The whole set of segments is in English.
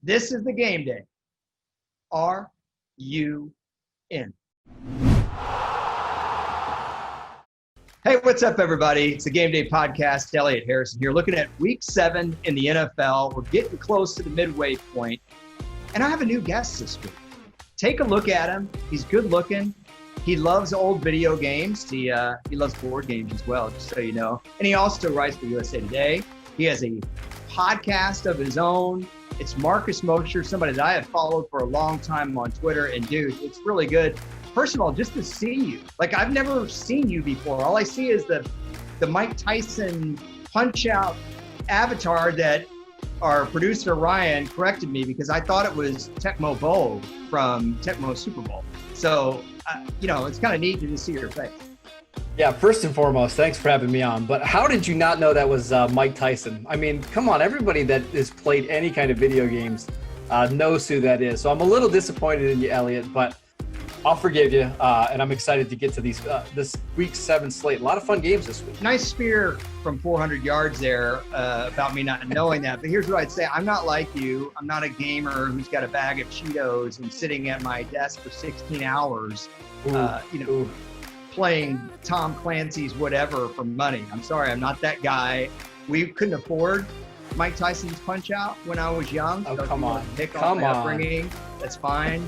This is the game day. Are you in? Hey, what's up, everybody? It's the Game Day Podcast. Elliot Harrison here, looking at Week 7 in the NFL. We're getting close to the midway point, and I have a new guest this week. Take a look at him. He's good looking. He loves old video games. He loves board games as well, just so you know. And he also writes for USA Today. He has a podcast of his own. It's Marcus Mosher, somebody that I have followed for a long time on Twitter. And dude, it's really good. First of all, just to see you. Like, I've never seen you before. All I see is the Mike Tyson punch-out avatar that our producer Ryan corrected me because I thought it was Tecmo Bowl from Tecmo Super Bowl. So, it's kind of neat to just see your face. Yeah, first and foremost, thanks for having me on. But how did you not know that was Mike Tyson? I mean, come on, everybody that has played any kind of video games knows who that is. So I'm a little disappointed in you, Elliot, but I'll forgive you. And I'm excited to get to this Week 7 slate. A lot of fun games this week. Nice spear from 400 yards there about me not knowing that. But here's what I'd say. I'm not like you. I'm not a gamer who's got a bag of Cheetos and sitting at my desk for 16 hours, playing Tom Clancy's whatever for money. I'm sorry, I'm not that guy. We couldn't afford Mike Tyson's Punch Out when I was young. Oh, so come on. Come on. Upbringing, that's fine.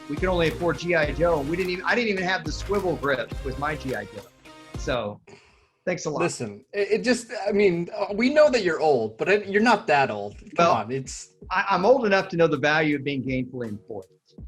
We could only afford G.I. Joe. I didn't even have the swivel grip with my G.I. Joe. So thanks a lot. Listen, we know that you're old, but you're not that old. Come on. I'm old enough to know the value of being gainfully employed.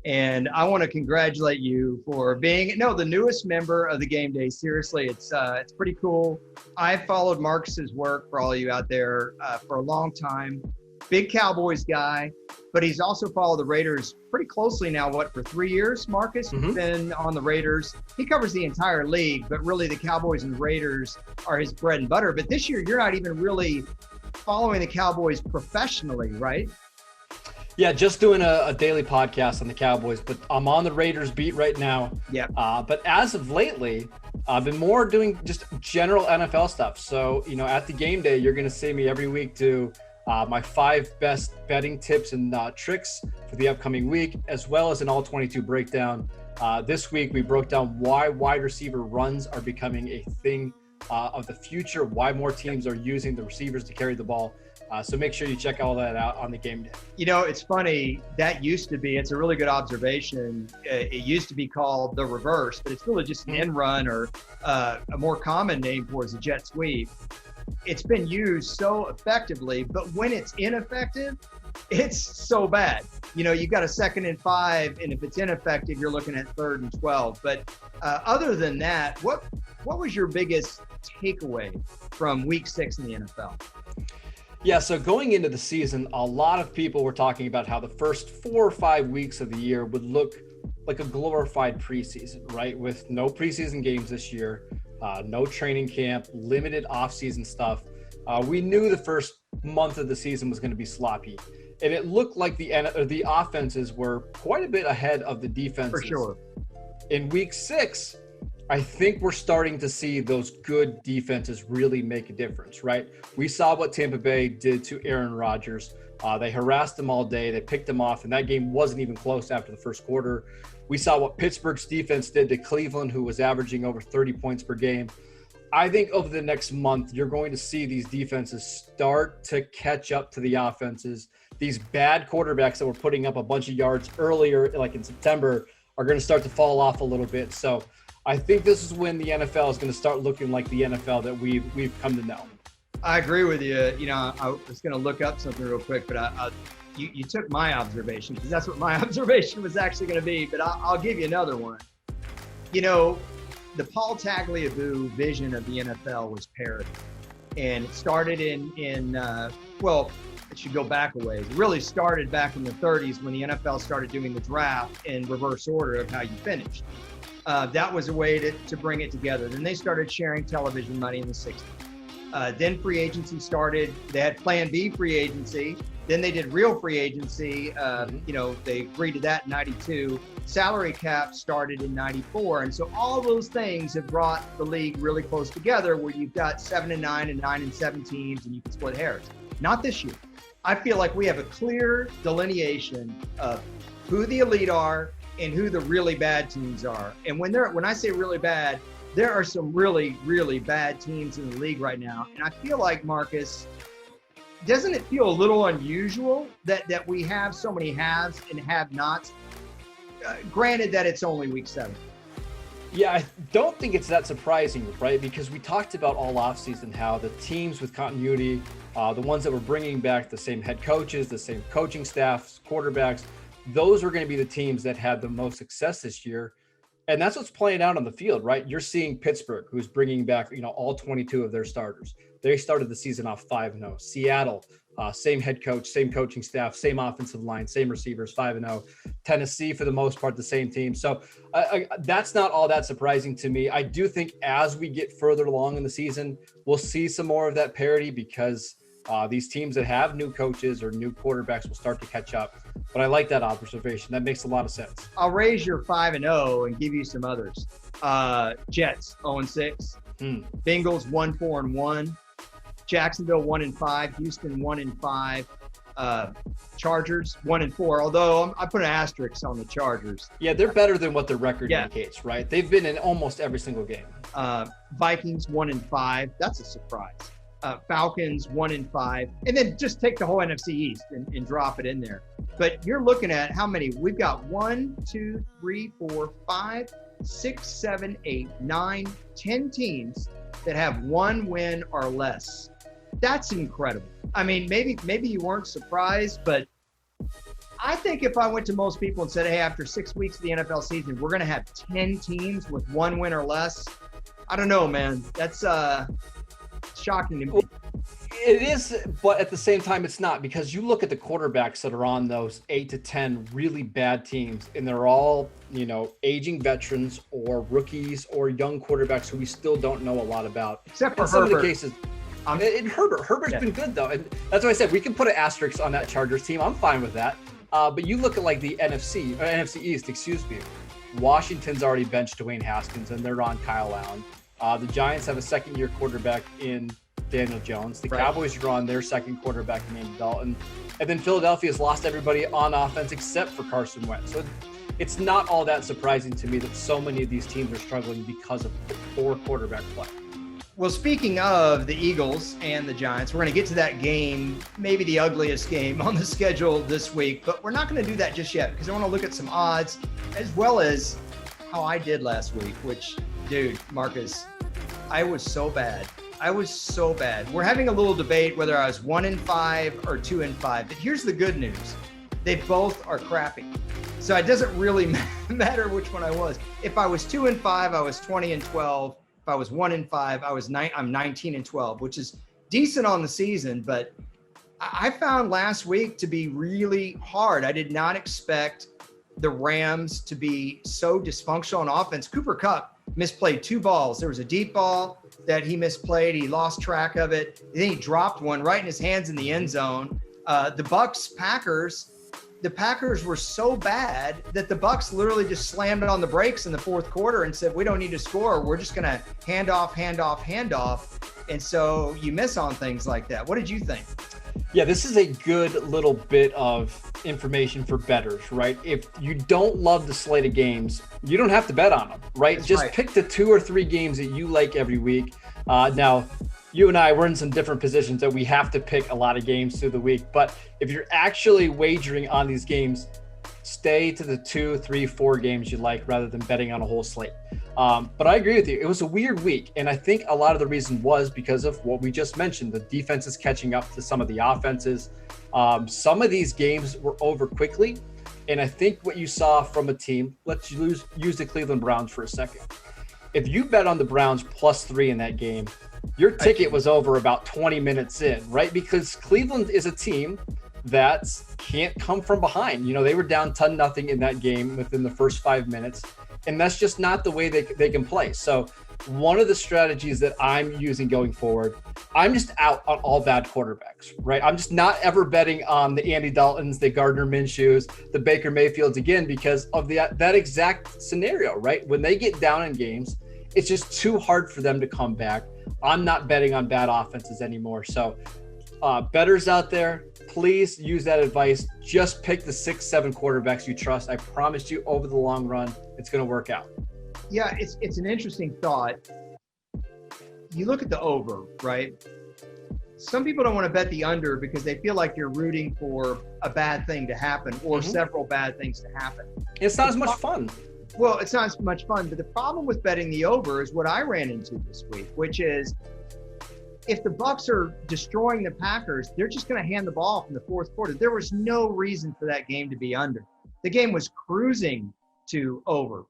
And I want to congratulate you for being the newest member of the Game Day. Seriously, it's pretty cool. I've followed Marcus's work, for all of you out there, for a long time. Big Cowboys guy, but he's also followed the Raiders pretty closely now, for 3 years, Marcus? Mm-hmm. He's been on the Raiders. He covers the entire league, but really the Cowboys and Raiders are his bread and butter. But this year, you're not even really following the Cowboys professionally, right? Yeah, just doing a daily podcast on the Cowboys, but I'm on the Raiders beat right now. Yeah. But as of lately, I've been more doing just general NFL stuff. So, at the Game Day, you're going to see me every week do my 5 best betting tips and tricks for the upcoming week, as well as an all-22 breakdown. This week, we broke down why wide receiver runs are becoming a thing of the future, why more teams are using the receivers to carry the ball. So make sure you check all that out on the Game Day. It's funny. It's a really good observation. It used to be called the reverse, but it's really just an end run, or a more common name for it is a jet sweep. It's been used so effectively, but when it's ineffective, it's so bad. You've got a 2nd and 5, and if it's ineffective, you're looking at 3rd and 12. But other than that, what was your biggest takeaway from Week 6 in the NFL? Yeah, so going into the season, a lot of people were talking about how the first 4 or 5 weeks of the year would look like a glorified preseason, right? With no preseason games this year, no training camp, limited offseason stuff. We knew the first month of the season was going to be sloppy. And it looked like the offenses were quite a bit ahead of the defenses. For sure. In Week 6, I think we're starting to see those good defenses really make a difference, right? We saw what Tampa Bay did to Aaron Rodgers. They harassed him all day. They picked him off, and that game wasn't even close after the first quarter. We saw what Pittsburgh's defense did to Cleveland, who was averaging over 30 points per game. I think over the next month, you're going to see these defenses start to catch up to the offenses. These bad quarterbacks that were putting up a bunch of yards earlier, like in September, are going to start to fall off a little bit. So I think this is when the NFL is going to start looking like the NFL that we've come to know. I agree with you. I was going to look up something real quick, but you took my observation, because that's what my observation was actually going to be. But I'll give you another one. The Paul Tagliabue vision of the NFL was parity, and it started it should go back a ways. It really started back in the 30s when the NFL started doing the draft in reverse order of how you finished. That was a way to bring it together. Then they started sharing television money in the 60s. Then free agency started. They had Plan B free agency. Then they did real free agency. They agreed to that in 92. Salary cap started in 94. And so all those things have brought the league really close together, where you've got 7-9 and 9-7 teams, and you can split hairs. Not this year. I feel like we have a clear delineation of who the elite are and who the really bad teams are. And when I say really bad, there are some really, really bad teams in the league right now. And I feel like, Marcus, doesn't it feel a little unusual that we have so many haves and have-nots? Granted that it's only week 7. Yeah, I don't think it's that surprising, right? Because we talked about all offseason how the teams with continuity, the ones that were bringing back the same head coaches, the same coaching staffs, quarterbacks, those were going to be the teams that had the most success this year. And that's what's playing out on the field, right? You're seeing Pittsburgh, who's bringing back, all 22 of their starters. They started the season off 5-0. Seattle, same head coach, same coaching staff, same offensive line, same receivers, 5-0. Tennessee, for the most part, the same team. So that's not all that surprising to me. I do think as we get further along in the season, we'll see some more of that parity because these teams that have new coaches or new quarterbacks will start to catch up. But I like that observation. That makes a lot of sense. I'll raise your 5-0 and give you some others. Jets 0-6, Bengals 1-4-1, Jacksonville 1-5, Houston 1-5, Chargers 1-4. Although I put an asterisk on the Chargers. Yeah, they're better than what their record indicates, right? They've been in almost every single game. Vikings 1-5. That's a surprise. Falcons 1-5, and then just take the whole NFC East and drop it in there. But you're looking at how many? We've got 1, 2, 3, 4, 5, 6, 7, 8, 9, 10 teams that have 1 win or less. That's incredible. I mean, maybe you weren't surprised, but I think if I went to most people and said, hey, after 6 weeks of the NFL season, we're going to have 10 teams with 1 win or less, I don't know, man. That's shocking to me. It is, but at the same time, it's not, because you look at the quarterbacks that are on those 8 to 10 really bad teams, and they're all, aging veterans or rookies or young quarterbacks who we still don't know a lot about. Except for in some Herbert. of the cases. Herbert's been good, though. And that's why I said we can put an asterisk on that Chargers team. I'm fine with that. But you look at like the NFC East, Washington's already benched Dwayne Haskins, and they're on Kyle Allen. The Giants have a second-year quarterback in Daniel Jones. The Cowboys are on their second quarterback in Andy Dalton. And then Philadelphia's lost everybody on offense except for Carson Wentz. So it's not all that surprising to me that so many of these teams are struggling because of poor quarterback play. Well, speaking of the Eagles and the Giants, we're going to get to that game, maybe the ugliest game on the schedule this week, but we're not going to do that just yet because I want to look at some odds as well as how I did last week, which, dude, Marcus, I was so bad. We're having a little debate whether I was 1-5 or 2-5, but here's the good news. They both are crappy. So it doesn't really matter which one I was. If I was 2-5, I was 20-12. If I was 1-5, I'm 19-12, which is decent on the season, but I found last week to be really hard. I did not expect the Rams to be so dysfunctional on offense. Cooper Kupp misplayed 2 balls. There was a deep ball that he misplayed. He lost track of it. Then he dropped one right in his hands in the end zone. The Packers were so bad that the Bucs literally just slammed on the brakes in the fourth quarter and said, we don't need to score. We're just going to hand off. And so you miss on things like that. What did you think? Yeah, this is a good little bit of information for bettors, right? If you don't love the slate of games, you don't have to bet on them, right? That's just right. Pick the 2 or 3 games that you like every week. Now, you and I, we're in some different positions that we have to pick a lot of games through the week. But if you're actually wagering on these games, stay to the 2, 3, 4 games you like rather than betting on a whole slate. But I agree with you. It was a weird week. And I think a lot of the reason was because of what we just mentioned. The defense is catching up to some of the offenses. Some of these games were over quickly. And I think what you saw from a team, let's use the Cleveland Browns for a second. If you bet on the Browns +3 in that game, your ticket was over about 20 minutes in, right? Because Cleveland is a team that can't come from behind. They were down 10-0 in that game within the first 5 minutes, and that's just not the way they can play. So one of the strategies that I'm using going forward, I'm just out on all bad quarterbacks, right? I'm just not ever betting on the Andy Daltons, the Gardner Minshews, the Baker Mayfields again because of that exact scenario, right? When they get down in games, it's just too hard for them to come back. I'm not betting on bad offenses anymore. So bettors out there, please use that advice. Just pick the 6-7 quarterbacks you trust. I promise you, over the long run, it's going to work out. Yeah, it's an interesting thought. You look at the over, right? Some people don't want to bet the under because they feel like you're rooting for a bad thing to happen or several bad things to happen. It's not as much fun. Well, it's not as much fun, but the problem with betting the over is what I ran into this week, which is if the Bucs are destroying the Packers, they're just going to hand the ball from the fourth quarter. There was no reason for that game to be under. The game was cruising to over.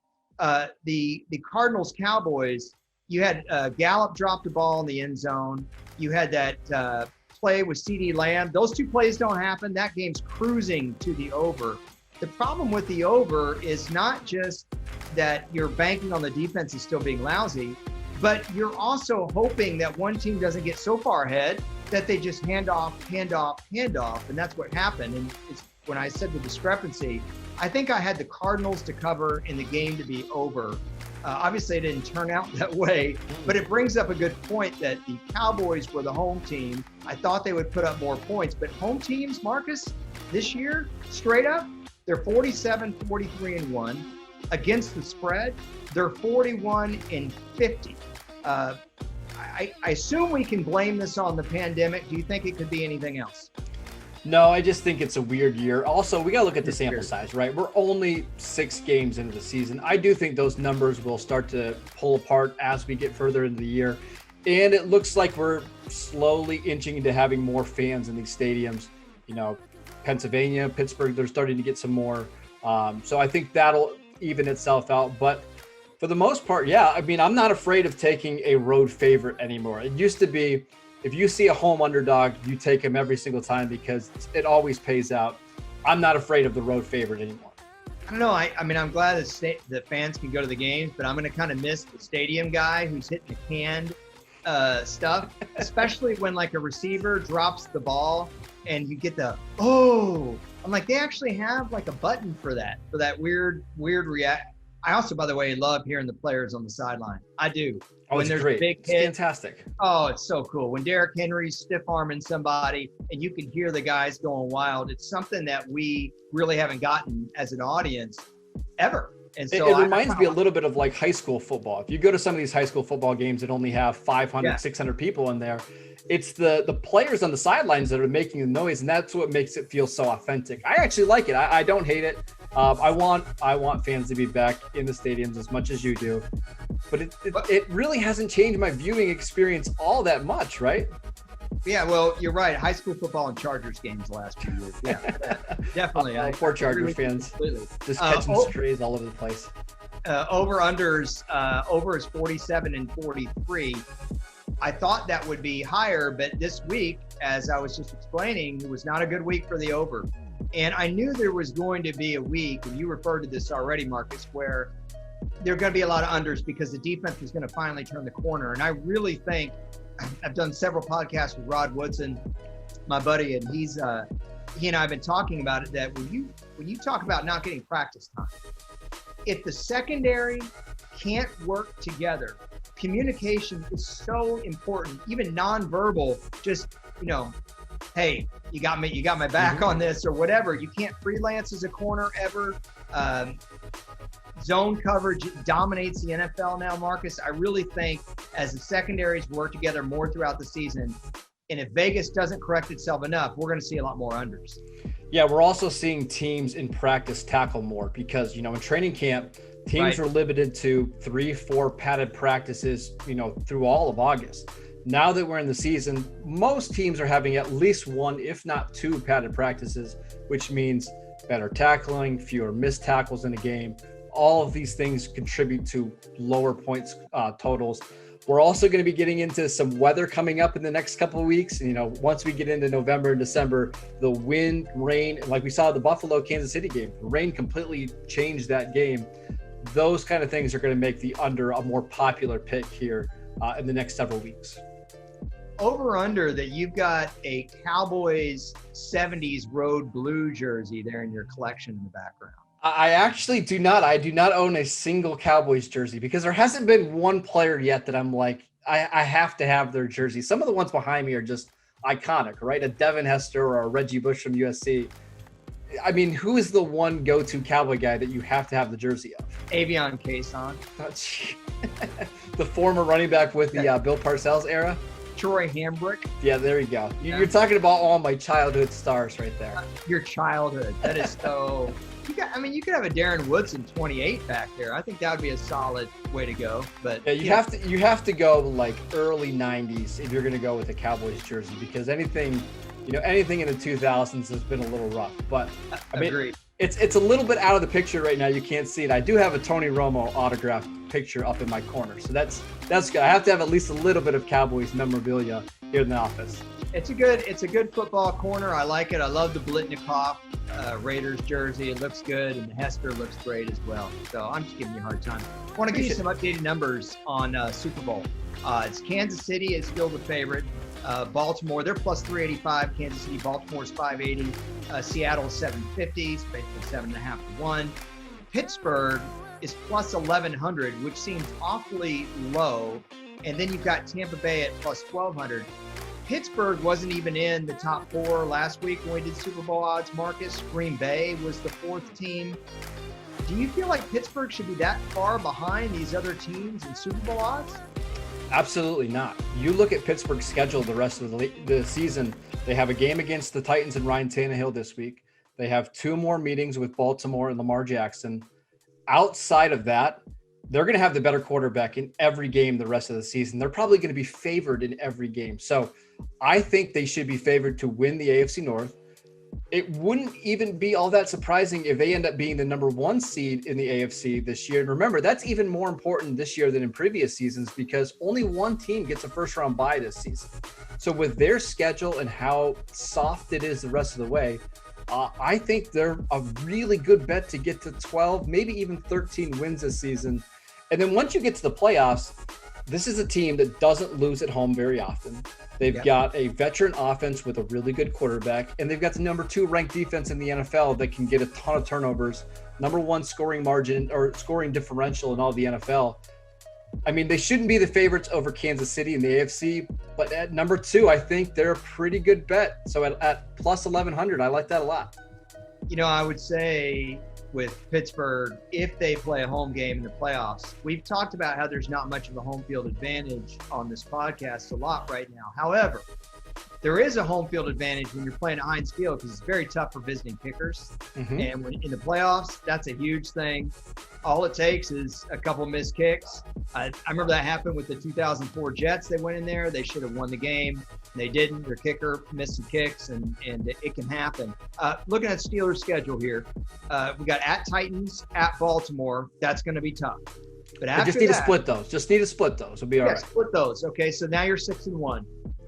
The Cardinals-Cowboys, you had Gallup drop the ball in the end zone. You had that play with CeeDee Lamb. Those two plays don't happen. That game's cruising to the over. The problem with the over is not just that you're banking on the defense is still being lousy, but you're also hoping that one team doesn't get so far ahead that they just hand off. And that's what happened. And it's, when I said the discrepancy, I think I had the Cardinals to cover in the game to be over. Obviously, it didn't turn out that way, but it brings up a good point that the Cowboys were the home team. I thought they would put up more points, but home teams, Marcus, this year, straight up, they're 47-43-1. Against the spread, they're 41-50. I assume we can blame this on the pandemic. Do you think it could be anything else? No, I just think it's a weird year. Also, we got to look at the sample size, right? We're only 6 games into the season. I do think those numbers will start to pull apart as we get further into the year. And it looks like we're slowly inching into having more fans in these stadiums. You know, Pennsylvania, Pittsburgh, they're starting to get some more. So I think that'll even itself out. But for the most part, yeah, I mean, I'm not afraid of taking a road favorite anymore. It used to be, if you see a home underdog, you take him every single time because it always pays out. I'm not afraid of the road favorite anymore. I don't know. I mean, I'm glad that fans can go to the games, but I'm going to kind of miss the stadium guy who's hitting the canned stuff, especially when like a receiver drops the ball and you get the, oh, I'm like, they actually have like a button for that weird react. I also, by the way, love hearing the players on the sideline. I do. Oh, when it's there's great. Big It's hit, fantastic. Oh, it's so cool. When Derrick Henry's stiff arming somebody and you can hear the guys going wild, it's something that we really haven't gotten as an audience ever. And so it reminds me a little bit of like high school football. If you go to some of these high school football games that only have 500, 600 people in there, it's the players on the sidelines that are making the noise, and that's what makes it feel so authentic. I actually like it. I don't hate it. I want fans to be back in the stadiums as much as you do, but it really hasn't changed my viewing experience all that much, right? Yeah, well, you're right. High school football and Chargers games the last few years. Yeah, definitely. Poor Chargers fans. Completely. Just catching strays all over the place. Over-unders, over is 47 and 43. I thought that would be higher, but this week, as I was just explaining, it was not a good week for the over. And I knew there was going to be a week, and you referred to this already, Marcus, where there are going to be a lot of unders because the defense is going to finally turn the corner. And I really think I've done several podcasts with Rod Woodson, my buddy, and he and I have been talking about it, that when you talk about not getting practice time, if the secondary can't work together, communication is so important, even nonverbal, just, hey, you got my back on this or whatever. You can't freelance as a corner ever. Zone coverage dominates the NFL now, Marcus. I really think as the secondaries work together more throughout the season, and if Vegas doesn't correct itself enough, we're going to see a lot more unders. Yeah, we're also seeing teams in practice tackle more because, in training camp, teams are limited to 3-4 padded practices, through all of August. Now that we're in the season, most teams are having at least 1, if not 2 padded practices, which means better tackling, fewer missed tackles in a game. All of these things contribute to lower points totals. We're also going to be getting into some weather coming up in the next couple of weeks. Once we get into November and December, the wind, rain, like we saw the Buffalo Kansas City game, the rain completely changed that game. Those kind of things are going to make the under a more popular pick here in the next several weeks. Over under that you've got a Cowboys 70s road blue jersey there in your collection in the background. I actually do not. I do not own a single Cowboys jersey because there hasn't been one player yet that I'm like, I have to have their jersey. Some of the ones behind me are just iconic, right? A Devin Hester or a Reggie Bush from USC. I mean, who is the one go-to Cowboy guy that you have to have the jersey of? Avion Kason. The former running back with the Bill Parcells era. Troy Hambrick. Yeah, there you go. You're talking about all my childhood stars right there. Your childhood. That is so. You could have a Darren Woodson 28 back there. I think that would be a solid way to go. But yeah, you have to go like early 90s if you're going to go with a Cowboys jersey, because anything in the 2000s has been a little rough. But I mean, agreed. It's a little bit out of the picture right now. You can't see it. I do have a Tony Romo autographed picture up in my corner, so that's good. I have to have at least a little bit of Cowboys memorabilia here in the office. It's a good football corner. I like it. I love the Blitnikoff Raiders jersey. It looks good, and the Hester looks great as well. So I'm just giving you a hard time. I want to give you some updated numbers on Super Bowl. It's Kansas City is still the favorite. Baltimore, they're plus 385. Kansas City, Baltimore's 580. Seattle 750, so basically 7.5 to 1. Pittsburgh is plus 1100, which seems awfully low. And then you've got Tampa Bay at plus 1200. Pittsburgh wasn't even in the top 4 last week when we did Super Bowl odds, Marcus. Green Bay was the 4th team. Do you feel like Pittsburgh should be that far behind these other teams in Super Bowl odds? Absolutely not. You look at Pittsburgh's schedule the rest of the season. They have a game against the Titans and Ryan Tannehill this week. They have 2 more meetings with Baltimore and Lamar Jackson. Outside of that, they're going to have the better quarterback in every game the rest of the season. They're probably going to be favored in every game. So I think they should be favored to win the AFC North. It wouldn't even be all that surprising if they end up being the number 1 seed in the AFC this year. And remember, that's even more important this year than in previous seasons, because only one team gets a first-round bye this season. So with their schedule and how soft it is the rest of the way, I think they're a really good bet to get to 12, maybe even 13 wins this season. And then once you get to the playoffs, this is a team that doesn't lose at home very often. They've got a veteran offense with a really good quarterback, and they've got the number 2 ranked defense in the NFL that can get a ton of turnovers, number 1 scoring margin or scoring differential in all the NFL. I mean, they shouldn't be the favorites over Kansas City in the AFC, but at number 2, I think they're a pretty good bet. So at plus 1,100, I like that a lot. I would say with Pittsburgh, if they play a home game in the playoffs, we've talked about how there's not much of a home field advantage on this podcast a lot right now. However, there is a home field advantage when you're playing at Heinz Field, because it's very tough for visiting kickers. Mm-hmm. And when in the playoffs, that's a huge thing. All it takes is a couple missed kicks. I remember that happened with the 2004 Jets. They went in there. They should have won the game. They didn't. Their kicker missed some kicks, and it can happen. Looking at Steelers' schedule here, we got at Titans, at Baltimore. That's going to be tough. But after just need to split those. Just need to split those. It'll be all right. Split those. Okay, so now you're 6-1.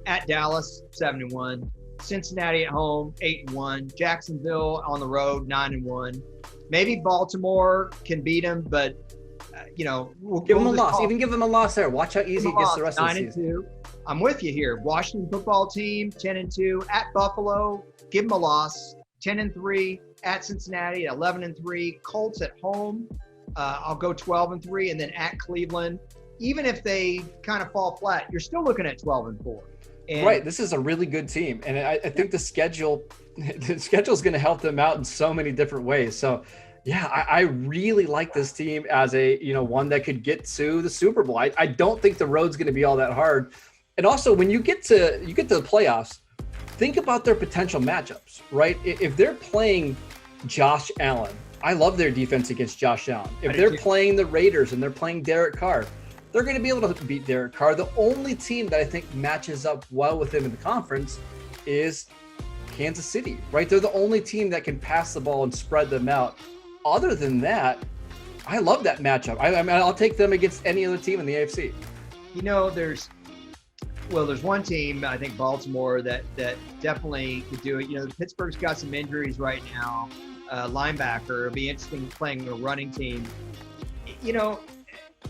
At Dallas, 7-1. Cincinnati at home, 8-1. Jacksonville on the road, 9-1. Maybe Baltimore can beat them, but we'll give them a loss. Even give them a loss there. Watch how easy it gets the rest of the season. 9-2. I'm with you here. Washington football team, 10-2. At Buffalo, give them a loss. 10-3. At Cincinnati, 11-3. Colts at home, I'll go 12-3, and then at Cleveland. Even if they kind of fall flat, you're still looking at 12-4. Right. This is a really good team. And I think the schedule is going to help them out in so many different ways. So, yeah, I really like this team as one that could get to the Super Bowl. I don't think the road's going to be all that hard. And also, when you get to the playoffs, think about their potential matchups, right? If they're playing Josh Allen, I love their defense against Josh Allen. If they're playing the Raiders and they're playing Derek Carr, they're going to be able to beat Derek Carr. The only team that I think matches up well with him in the conference is Kansas City, right? They're the only team that can pass the ball and spread them out. Other than that, I love that matchup. I mean, I'll take them against any other team in the AFC. There's one team, I think Baltimore, that definitely could do it. Pittsburgh's got some injuries right now. Linebacker, it'll be interesting playing a running team.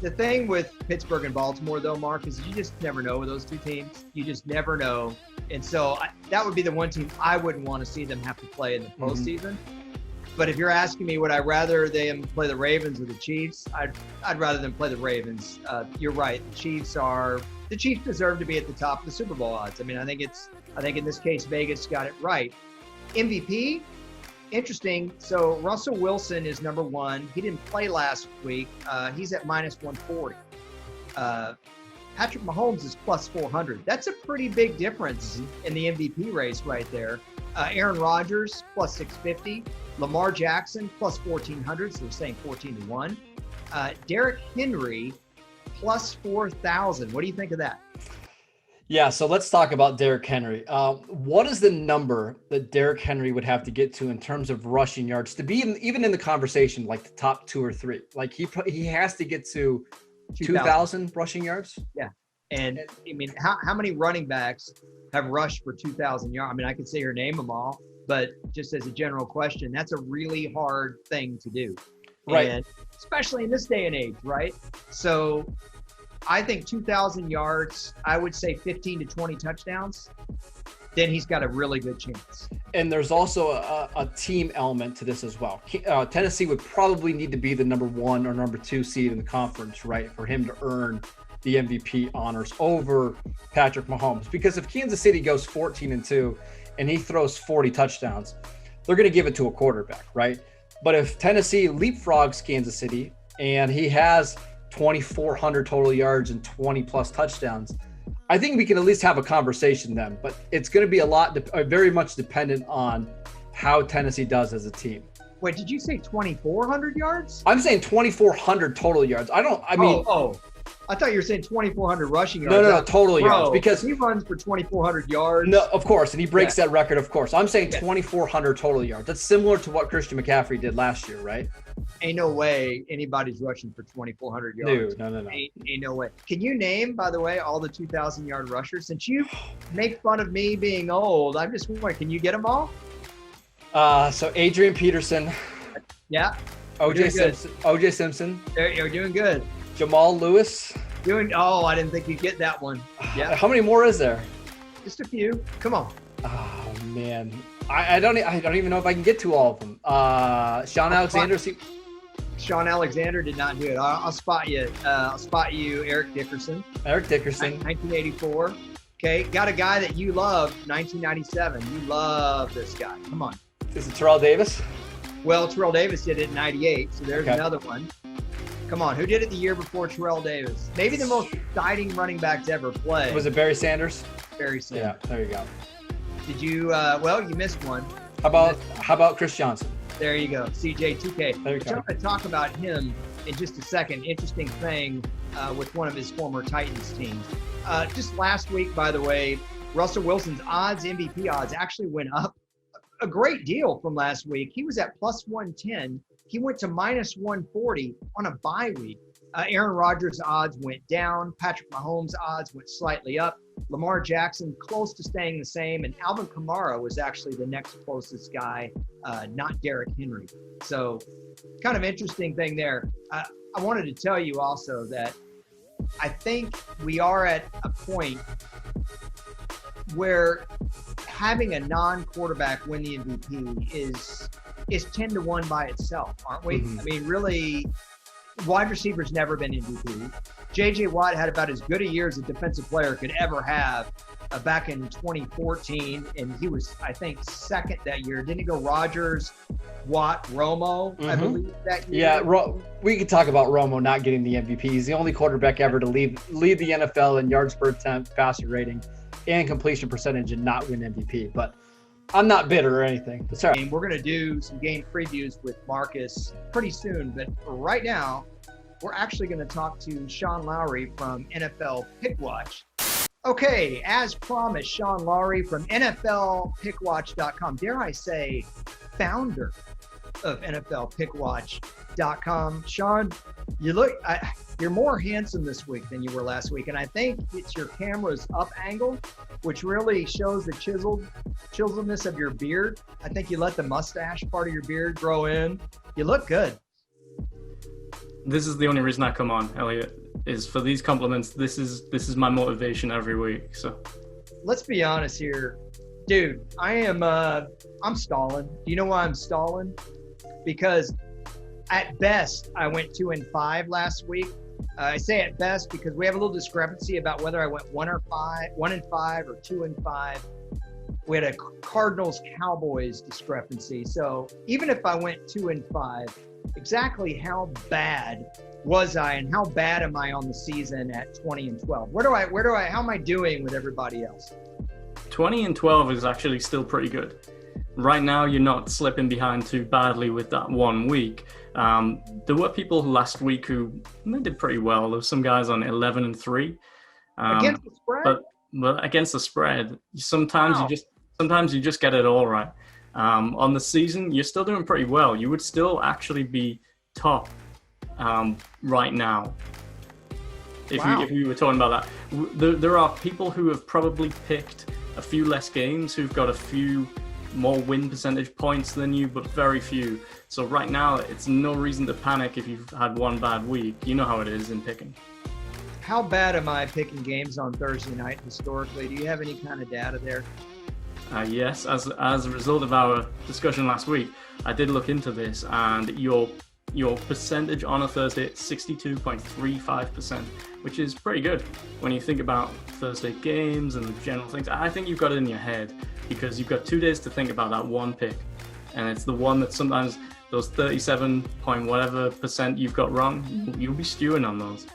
The thing with Pittsburgh and Baltimore, though, Mark, is you just never know with those two teams. You just never know. And so that would be the one team I wouldn't want to see them have to play in the postseason. Mm-hmm. But if you're asking me, would I rather them play the Ravens or the Chiefs? I'd rather them play the Ravens. You're right. The Chiefs deserve to be at the top of the Super Bowl odds. I mean, I think I think in this case, Vegas got it right. MVP, interesting. So Russell Wilson is number one. He didn't play last week. He's at minus 140. Patrick Mahomes is plus 400. That's a pretty big difference in the MVP race right there. Aaron Rodgers plus 650. Lamar Jackson plus 1,400. So they're saying 14-1. Derrick Henry plus 4,000. What do you think of that? Yeah, so let's talk about Derrick Henry. What is the number that Derrick Henry would have to get to in terms of rushing yards to be even in the conversation, like the top 2 or 3? Like he has to get to 2,000 rushing yards? Yeah. And I mean, how many running backs have rushed for 2,000 yards? I mean, I could say or name them all, but just as a general question, that's a really hard thing to do. Right. And especially in this day and age, right? So I think 2,000 yards, I would say 15 to 20 touchdowns, then he's got a really good chance. And there's also a team element to this as well. Tennessee would probably need to be the number 1 or number 2 seed in the conference, right, for him to earn the MVP honors over Patrick Mahomes. Because if Kansas City goes 14-2 and he throws 40 touchdowns, they're going to give it to a quarterback, right? But if Tennessee leapfrogs Kansas City and he has 2,400 total yards and 20 plus touchdowns, I think we can at least have a conversation then. But it's going to be very much dependent on how Tennessee does as a team. Wait, did you say 2,400 yards? I'm saying 2,400 total yards. I thought you were saying 2,400 rushing yards. No, total yards. Because he runs for 2,400 yards. No, of course, and he breaks that record, of course. I'm saying 2,400 total yards. That's similar to what Christian McCaffrey did last year, right? Ain't no way anybody's rushing for 2,400 yards. No. Ain't no way. Can you name, by the way, all the 2,000-yard rushers? Since you make fun of me being old, I'm just wondering, can you get them all? So Adrian Peterson. Yeah. OJ Simpson. You're doing good. Jamal Lewis. I didn't think you'd get that one. Yeah. How many more is there? Just a few. Come on. Oh man, I don't even know if I can get to all of them. Shaun Alexander. Shaun Alexander did not do it. I'll spot you. Eric Dickerson. 1984. Okay, got a guy that you love. 1997. You love this guy. Come on. Is it Terrell Davis? Well, Terrell Davis did it in 98. So there's another one. Come on, who did it the year before Terrell Davis? Maybe the most exciting running back to ever play. Was it Barry Sanders? Barry Sanders. Yeah, there you go. Did you? You missed one. How about Chris Johnson? There you go, CJ2K. There you go. I'm going to talk about him in just a second. Interesting thing with one of his former Titans teams. Just last week, by the way, Russell Wilson's MVP odds actually went up a great deal from last week. He was at plus 110. He went to minus 140 on a bye week. Aaron Rodgers' odds went down. Patrick Mahomes' odds went slightly up. Lamar Jackson close to staying the same. And Alvin Kamara was actually the next closest guy, not Derrick Henry. So kind of interesting thing there. I wanted to tell you also that I think we are at a point where having a non-quarterback win the MVP is 10-1 by itself, aren't we? Mm-hmm. I mean, really, wide receiver's never been MVP. J.J. Watt had about as good a year as a defensive player could ever have back in 2014, and he was, I think, second that year. Didn't he go Rodgers, Watt, Romo, I believe, that year? Yeah, we could talk about Romo not getting the MVP. He's the only quarterback ever to lead the NFL in yards per attempt, passer rating, and completion percentage and not win MVP. But I'm not bitter or anything. That's all right. And we're going to do some game previews with Marcus pretty soon. But right now, we're actually going to talk to Shaun Lowrie from NFL Pickwatch. Okay, as promised, Shaun Lowrie from NFLPickwatch.com. Dare I say, founder of NFLPickwatch.com. Shaun, you're more handsome this week than you were last week, and I think it's your camera's up angle, which really shows the chiseledness of your beard. I think you let the mustache part of your beard grow in. You look good. This is the only reason I come on, Elliot, is for these compliments. This is my motivation every week. So let's be honest here, dude. I'm stalling. Do you know why I'm stalling? Because at best I went 2-5 last week. I say at best because we have a little discrepancy about whether I went 1-5 or 2-5. we had a Cardinals Cowboys discrepancy. So even if I went 2-5, exactly how bad was I, and how bad am I on the season at 20-12? How am I doing with everybody else? 20-12 is actually still pretty good. Right now, you're not slipping behind too badly with that 1 week. There were people last week who they did pretty well. There were some guys on 11-3. Against the spread? But against the spread, sometimes you just get it all right. On the season, you're still doing pretty well. You would still actually be top right now. If we were talking about that, there are people who have probably picked a few less games, who've got a few more win percentage points than you, but very few. So right now, it's no reason to panic if you've had one bad week. You know how it is in picking. How bad am I picking games on Thursday night historically? Do you have any kind of data there? Yes, as a result of our discussion last week, I did look into this, and your percentage on a Thursday at 62.35%, which is pretty good when you think about Thursday games and the general things. I think you've got it in your head because you've got 2 days to think about that one pick, and it's the one that sometimes those 37 point whatever percent you've got wrong, you'll be stewing on those.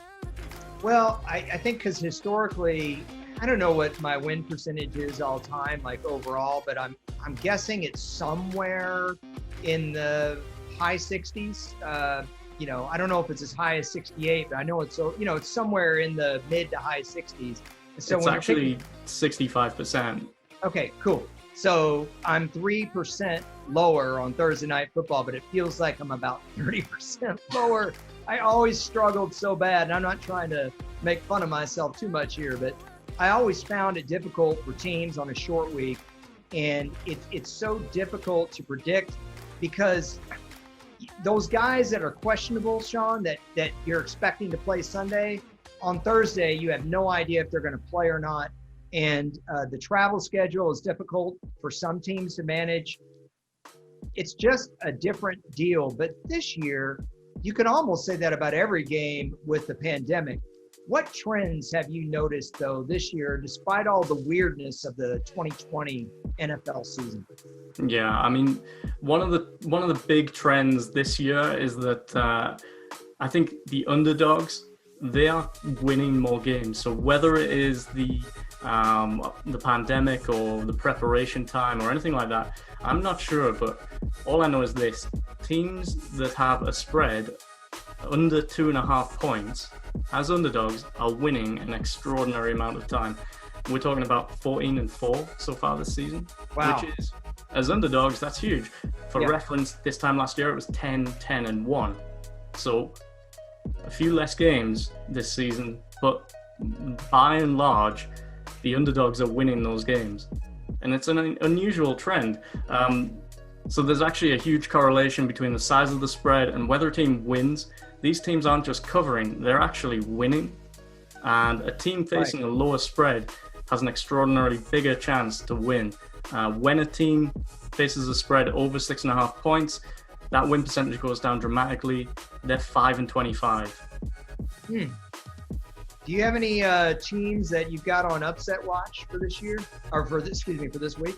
Well, I think because historically, I don't know what my win percentage is all time, like overall, but I'm guessing it's somewhere in the high 60s. I don't know if it's as high as 68, but I know it's it's somewhere in the mid to high 60s. So it's actually 65%. Okay, cool. So I'm 3% lower on Thursday Night Football, but it feels like I'm about 30% lower. I always struggled so bad, and I'm not trying to make fun of myself too much here, but I always found it difficult for teams on a short week, and it's so difficult to predict because those guys that are questionable, Shaun, that you're expecting to play Sunday, on Thursday you have no idea if they're going to play or not, and the travel schedule is difficult for some teams to manage. It's just a different deal, but this year, you can almost say that about every game with the pandemic. What trends have you noticed, though, this year, despite all the weirdness of the 2020 NFL season? Yeah, I mean, one of the big trends this year is that I think the underdogs, they are winning more games. So whether it is the pandemic or the preparation time or anything like that, I'm not sure, but all I know is this: teams that have a spread under 2.5 points as underdogs are winning an extraordinary amount of time. We're talking about 14-4 so far this season. Wow. Which is, as underdogs, that's huge. For reference, this time last year it was 10-1. So a few less games this season, but by and large, the underdogs are winning those games. And it's an unusual trend. So there's actually a huge correlation between the size of the spread and whether a team wins. These teams aren't just covering, they're actually winning. And a team facing a lower spread has an extraordinarily bigger chance to win. When a team faces a spread over 6.5 points, that win percentage goes down dramatically. They're 5-25. Do you have any teams that you've got on upset watch for this year, or for this week?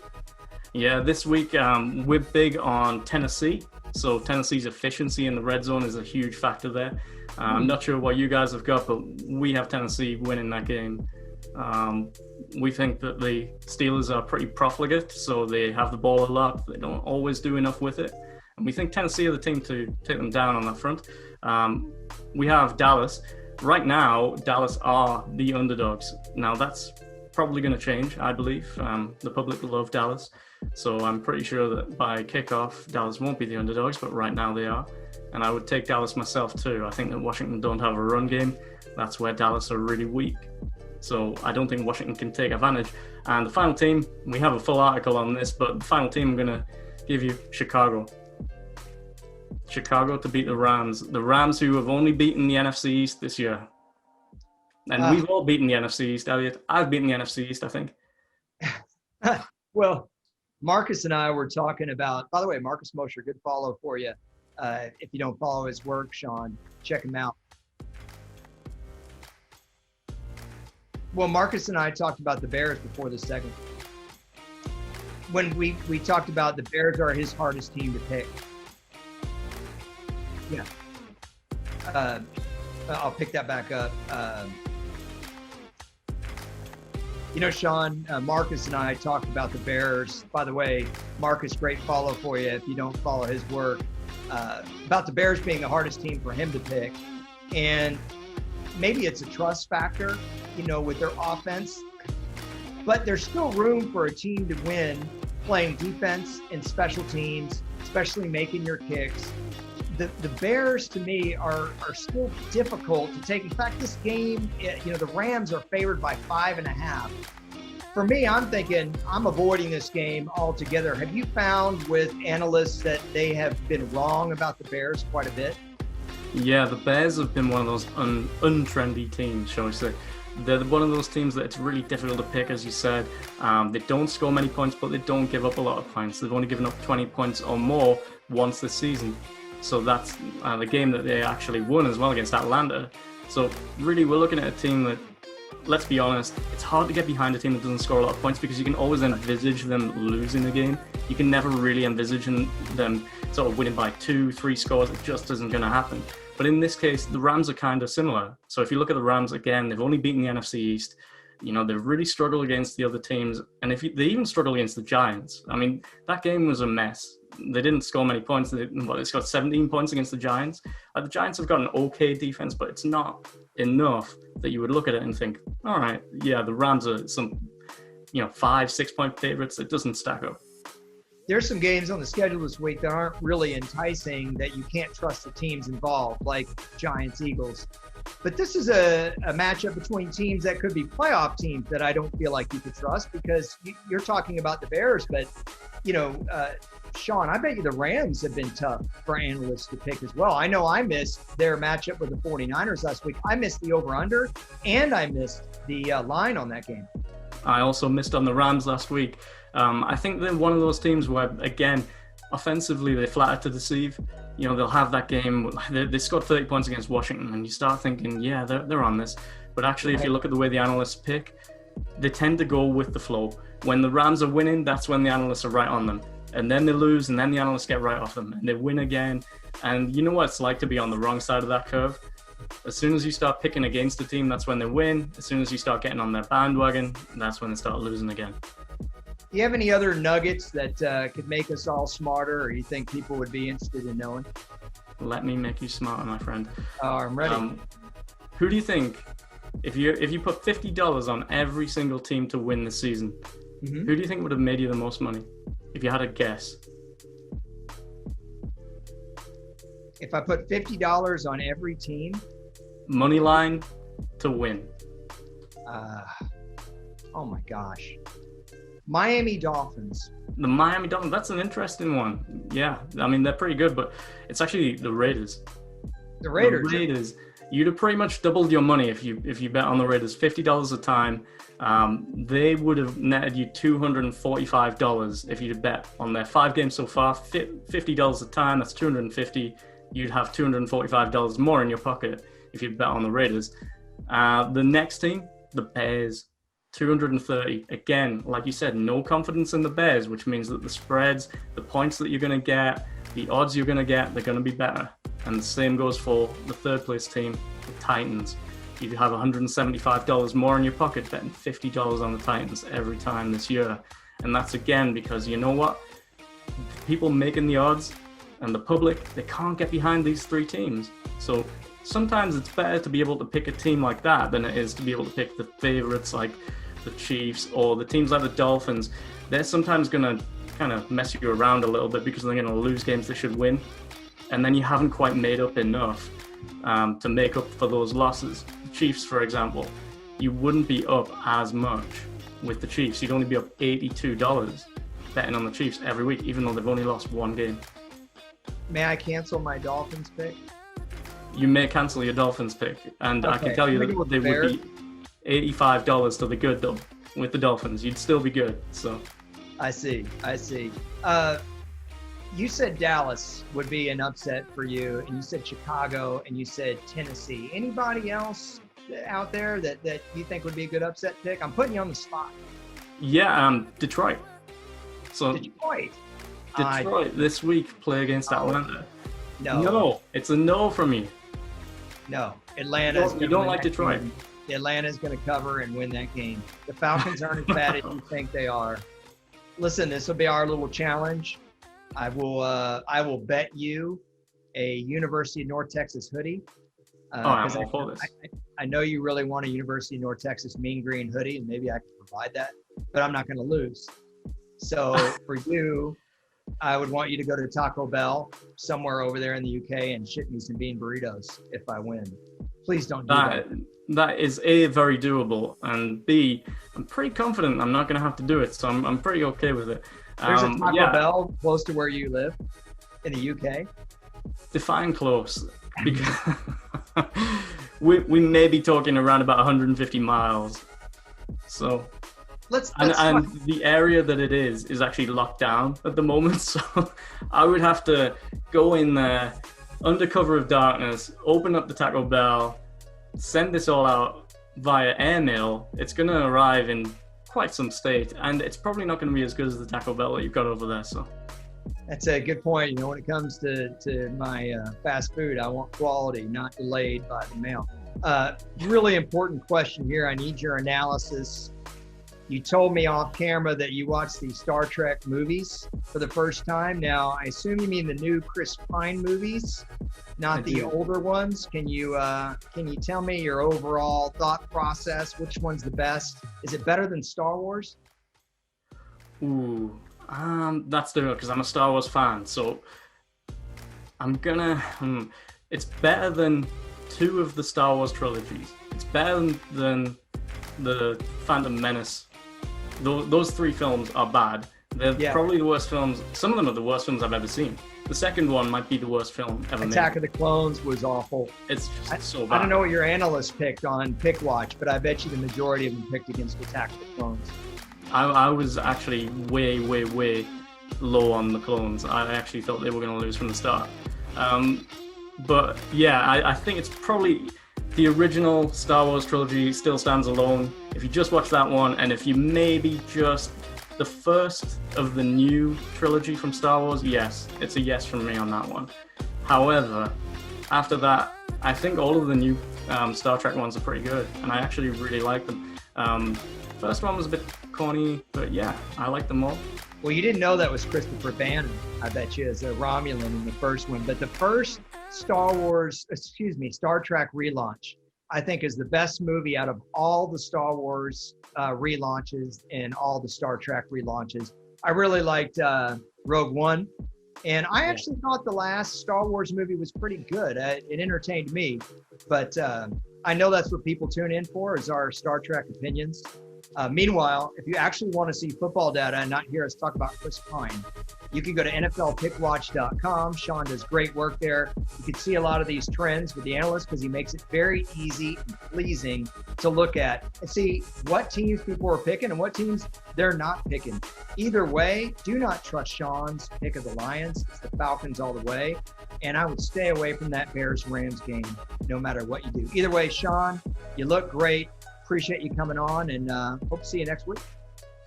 Yeah, this week we're big on Tennessee. So Tennessee's efficiency in the red zone is a huge factor there. I'm not sure what you guys have got, but we have Tennessee winning that game. We think that the Steelers are pretty profligate, so they have the ball a lot. They don't always do enough with it. And we think Tennessee are the team to take them down on that front. We have Dallas. Right now, Dallas are the underdogs. Now, that's probably going to change, I believe. The public love Dallas. So I'm pretty sure that by kickoff, Dallas won't be the underdogs, but right now they are. And I would take Dallas myself too. I think that Washington don't have a run game. That's where Dallas are really weak. So I don't think Washington can take advantage. And the final team, we have a full article on this, but the final team I'm going to give you, Chicago. Chicago to beat the Rams. The Rams who have only beaten the NFC East this year. And we've all beaten the NFC East, Elliot. I've beaten the NFC East, I think. Well, Marcus and I were talking about, by the way, Marcus Mosher, good follow for you. If you don't follow his work, Shaun, check him out. Well, Marcus and I talked about the Bears before this segment. when we talked about the Bears are his hardest team to pick. Yeah. I'll pick that back up. Shaun, Marcus and I talked about the Bears. By the way, Marcus, great follow for you if you don't follow his work. About the Bears being the hardest team for him to pick. And maybe it's a trust factor, with their offense. But there's still room for a team to win playing defense and special teams, especially making your kicks. The Bears, to me, are still difficult to take. In fact, this game, the Rams are favored by 5.5. For me, I'm thinking I'm avoiding this game altogether. Have you found with analysts that they have been wrong about the Bears quite a bit? Yeah, the Bears have been one of those untrendy teams, shall we say. They're one of those teams that it's really difficult to pick, as you said. They don't score many points, but they don't give up a lot of points. They've only given up 20 points or more once this season. So that's the game that they actually won as well against Atlanta. So really, we're looking at a team that, let's be honest, it's hard to get behind a team that doesn't score a lot of points because you can always envisage them losing the game. You can never really envisage them sort of winning by 2-3 scores. It just isn't going to happen. But in this case, the Rams are kind of similar. So if you look at the Rams again, they've only beaten the NFC East. They've really struggled against the other teams. And they even struggle against the Giants. I mean, that game was a mess. They didn't score many points. They scored 17 points against the Giants. The Giants have got an okay defense, but it's not enough that you would look at it and think, all right, yeah, the Rams are some, 5-6 point favorites. It doesn't stack up. There's some games on the schedule this week that aren't really enticing, that you can't trust the teams involved, like Giants, Eagles. But this is a matchup between teams that could be playoff teams that I don't feel like you could trust, because you're talking about the Bears, but, Shaun, I bet you the Rams have been tough for analysts to pick as well. I know I missed their matchup with the 49ers last week. I missed the over-under, and I missed the line on that game. I also missed on the Rams last week. I think they're one of those teams where, again, offensively, they're flattered to deceive. They'll have that game. They scored 30 points against Washington, and you start thinking, yeah, they're on this. But actually, if you look at the way the analysts pick, they tend to go with the flow. When the Rams are winning, that's when the analysts are right on them. And then they lose, and then the analysts get right off them, and they win again. And you know what it's like to be on the wrong side of that curve? As soon as you start picking against a team, that's when they win. As soon as you start getting on their bandwagon, that's when they start losing again. Do you have any other nuggets that could make us all smarter, or you think people would be interested in knowing? Let me make you smarter, my friend. Oh, I'm ready. Who do you think, if you put $50 on every single team to win this season, who do you think would have made you the most money? If you had a guess. If I put $50 on every team? Money line to win. Oh my gosh. Miami Dolphins. The Miami Dolphins, that's an interesting one. Yeah, I mean, they're pretty good, but it's actually the Raiders. The Raiders. The Raiders. You'd have pretty much doubled your money if you bet on the Raiders. $50 a time. They would have netted you $245 if you'd bet on their 5 games so far. $50 a time, that's $250. You'd have $245 more in your pocket if you bet on the Raiders. The next team, the Bears, $230. Again, like you said, no confidence in the Bears, which means that the spreads, the points that you're going to get, the odds you're going to get, they're going to be better. And the same goes for the third place team, the Titans. You have $175 more in your pocket betting $50 on the Titans every time this year. And that's again because you know what? People making the odds and the public, they can't get behind these 3 teams. So sometimes it's better to be able to pick a team like that than it is to be able to pick the favorites like the Chiefs or the teams like the Dolphins. They're sometimes going to kind of mess you around a little bit because they're going to lose games they should win. And then you haven't quite made up enough to make up for those losses. The Chiefs, for example, you wouldn't be up as much with the Chiefs. You'd only be up $82 betting on the Chiefs every week, even though they've only lost 1 game. May I cancel my Dolphins pick? You may cancel your Dolphins pick, and okay. I can tell you that they would be $85 to the good, though. With the Dolphins, you'd still be good. So, I see. You said Dallas would be an upset for you, and you said Chicago, and you said Tennessee. Anybody else out there that you think would be a good upset pick? I'm putting you on the spot. Yeah, Detroit. So Detroit. Detroit this week play against Atlanta. No, it's a no from me. No, Atlanta. You don't like Detroit. Atlanta's going to cover and win that game. The Falcons aren't as bad as you think they are. Listen, this will be our little challenge. I will bet you a University of North Texas hoodie. I'm all for this. I know you really want a University of North Texas mean green hoodie, and maybe I can provide that, but I'm not going to lose. So for you, I would want you to go to Taco Bell somewhere over there in the UK and ship me some bean burritos if I win. Please don't do that. That is A, very doable, and B, I'm pretty confident I'm not going to have to do it, so I'm pretty okay with it. There's a Taco Bell close to where you live in the UK. Define close, because we may be talking around about 150 miles. So and the area that it is actually locked down at the moment, so I would have to go in there under cover of darkness, open up the Taco Bell, send this all out via airmail. It's going to arrive in quite some state, and it's probably not going to be as good as the Taco Bell that you've got over there. So that's a good point. You know, when it comes to my fast food, I want quality, not delayed by the mail. Really important question here. I need your analysis. You told me off camera that you watched the Star Trek movies for the first time. Now, I assume you mean the new Chris Pine movies, not the older ones. Can you tell me your overall thought process? Which one's the best? Is it better than Star Wars? Ooh, that's difficult because I'm a Star Wars fan. So I'm gonna. It's better than two of the Star Wars trilogies. It's better than the Phantom Menace. Those three films are bad. They're probably the worst films. Some of them are the worst films I've ever seen. The second one might be the worst film ever made. Attack of the Clones was awful. It's just so bad. I don't know what your analyst picked on Pick Watch, but I bet you the majority of them picked against Attack of the Clones. I was actually way low on the Clones. I actually thought they were going to lose from the start. But yeah, I think it's probably the original Star Wars trilogy still stands alone. If you just watch that one, and if you maybe just the first of the new trilogy from Star Wars, yes, it's a yes from me on that one. However, after that, I think all of the new Star Trek ones are pretty good, and I actually really like them. First one was a bit corny, but yeah, I like them all. Well, you didn't know that was Christopher Bannon, I bet you, as a Romulan in the first one. But the first Star Trek relaunch, I think is the best movie out of all the Star Wars relaunches and all the Star Trek relaunches. I really liked Rogue One. And I actually thought the last Star Wars movie was pretty good. It entertained me. But I know that's what people tune in for, is our Star Trek opinions. Meanwhile, if you actually want to see football data and not hear us talk about Chris Pine, you can go to NFLPickWatch.com. Shaun does great work there. You can see a lot of these trends with the analyst because he makes it very easy and pleasing to look at and see what teams people are picking and what teams they're not picking. Either way, do not trust Shaun's pick of the Lions. It's the Falcons all the way. And I would stay away from that Bears-Rams game no matter what you do. Either way, Shaun, you look great. Appreciate you coming on, and hope to see you next week.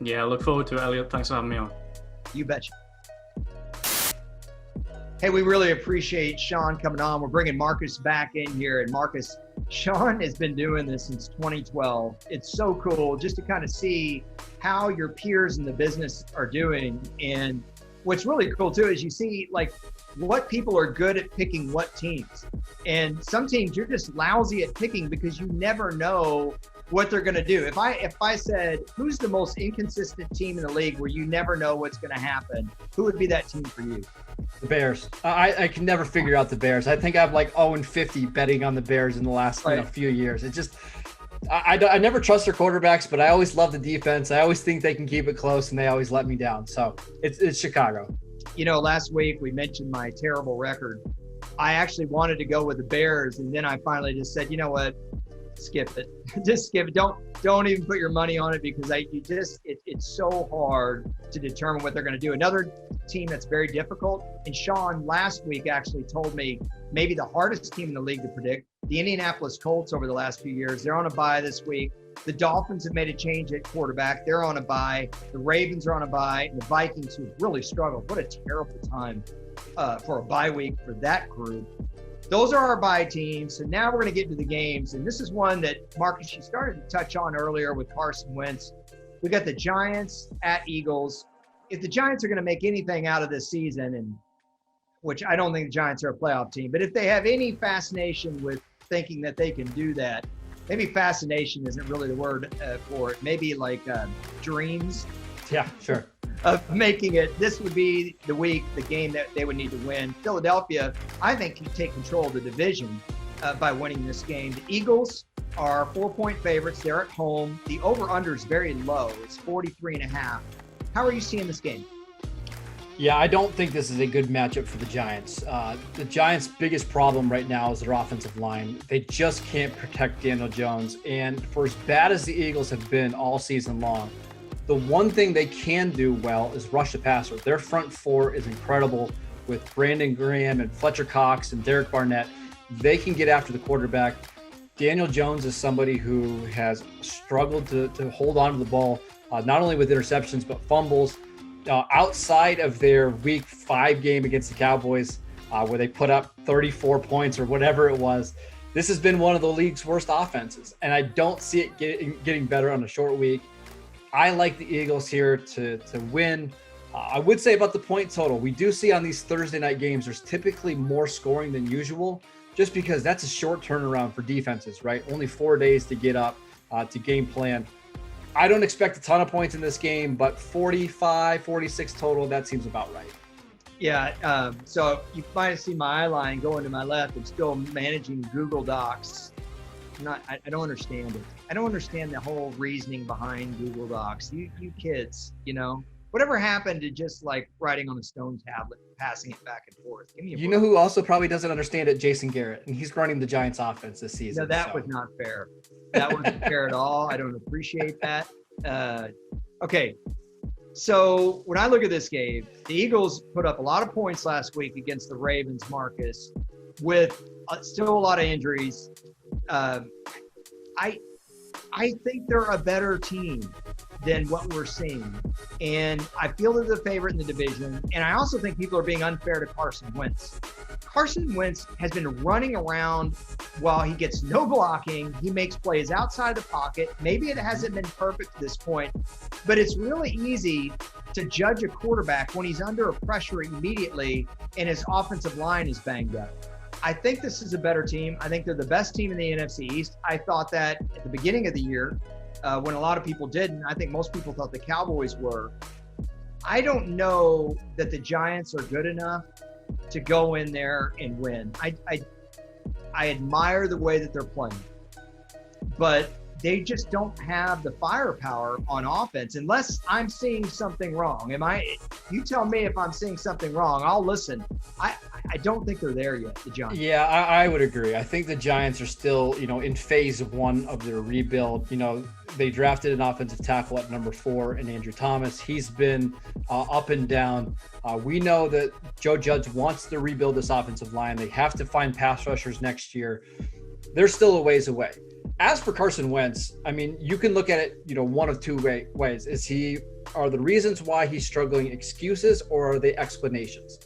Yeah, I look forward to it, Elliot. Thanks for having me on. You betcha. Hey, we really appreciate Shaun coming on. We're bringing Marcus back in here. And Marcus, Shaun has been doing this since 2012. It's so cool just to kind of see how your peers in the business are doing. And what's really cool too is you see like what people are good at picking what teams. And some teams you're just lousy at picking because you never know what they're going to do. If I said, who's the most inconsistent team in the league where you never know what's going to happen, who would be that team for you? The Bears. I can never figure out the Bears. I think I'm like 0-50 betting on the Bears in the last few years. It just, I never trust their quarterbacks, but I always love the defense. I always think they can keep it close, and they always let me down. So it's Chicago. You know, last week we mentioned my terrible record. I actually wanted to go with the Bears, and then I finally just said, you know what? Skip it. Just skip it. Don't even put your money on it because it's so hard to determine what they're going to do. Another team that's very difficult, and Shaun last week actually told me maybe the hardest team in the league to predict, the Indianapolis Colts over the last few years. They're on a bye this week. The Dolphins have made a change at quarterback. They're on a bye. The Ravens are on a bye. And the Vikings, who really struggled. What a terrible time for a bye week for that group. Those are our bye teams. So now we're going to get into the games. And this is one that, Marcus, you started to touch on earlier with Carson Wentz. We got the Giants at Eagles. If the Giants are going to make anything out of this season, and which I don't think the Giants are a playoff team, but if they have any fascination with thinking that they can do that, maybe fascination isn't really the word for it. Maybe like dreams. Yeah, sure. Of making it, this would be the week, the game that they would need to win. Philadelphia, I think, can take control of the division by winning this game. The Eagles are 4-point favorites. They're at home. The over-under is very low. It's 43.5. How are you seeing this game? Yeah, I don't think this is a good matchup for the Giants. The Giants' biggest problem right now is their offensive line. They just can't protect Daniel Jones. And for as bad as the Eagles have been all season long, the one thing they can do well is rush the passer. Their front four is incredible with Brandon Graham and Fletcher Cox and Derek Barnett. They can get after the quarterback. Daniel Jones is somebody who has struggled to hold on to the ball, not only with interceptions, but fumbles. Outside of their week 5 game against the Cowboys, where they put up 34 points or whatever it was, this has been one of the league's worst offenses. And I don't see it getting better on a short week. I like the Eagles here to win. I would say about the point total, we do see on these Thursday night games, there's typically more scoring than usual, just because that's a short turnaround for defenses, right? Only 4 days to get up to game plan. I don't expect a ton of points in this game, but 45, 46 total, that seems about right. Yeah, so you might have seen my eye line going to my left. I'm still managing Google Docs. I don't understand it. I don't understand the whole reasoning behind Google Docs. You kids, whatever happened to just like writing on a stone tablet, passing it back and forth? Give me a break. Know who also probably doesn't understand it? Jason Garrett, and he's running the Giants offense this season. No, that was not fair. That wasn't fair at all. I don't appreciate that. Okay. So when I look at this game, the Eagles put up a lot of points last week against the Ravens, Marcus, with still a lot of injuries. I think they're a better team than what we're seeing. And I feel they're the favorite in the division. And I also think people are being unfair to Carson Wentz. Carson Wentz has been running around while he gets no blocking. He makes plays outside the pocket. Maybe it hasn't been perfect to this point, but it's really easy to judge a quarterback when he's under pressure immediately and his offensive line is banged up. I think this is a better team. I think they're the best team in the NFC East. I thought that at the beginning of the year, when a lot of people didn't. I think most people thought the Cowboys were. I don't know that the Giants are good enough to go in there and win. I admire the way that they're playing, but they just don't have the firepower on offense unless I'm seeing something wrong. You tell me if I'm seeing something wrong. I'll listen. I don't think they're there yet, the Giants. Yeah, I would agree. I think the Giants are still, in phase 1 of their rebuild. They drafted an offensive tackle at number 4 in Andrew Thomas. He's been up and down. We know that Joe Judge wants to rebuild this offensive line. They have to find pass rushers next year. They're still a ways away. As for Carson Wentz, you can look at it, one of two ways. Are the reasons why he's struggling excuses, or are they explanations?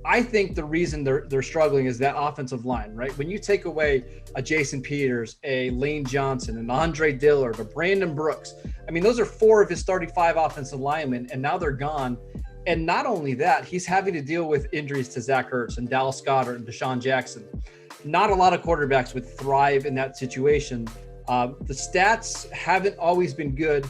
I think the reason they're struggling is that offensive line, right? When you take away a Jason Peters, a Lane Johnson, an Andre Dillard, a Brandon Brooks, those are 4 of his starting 5 offensive linemen, and now they're gone. And not only that, he's having to deal with injuries to Zach Ertz and Dallas Goedert and Deshaun Jackson. Not a lot of quarterbacks would thrive in that situation. The stats haven't always been good,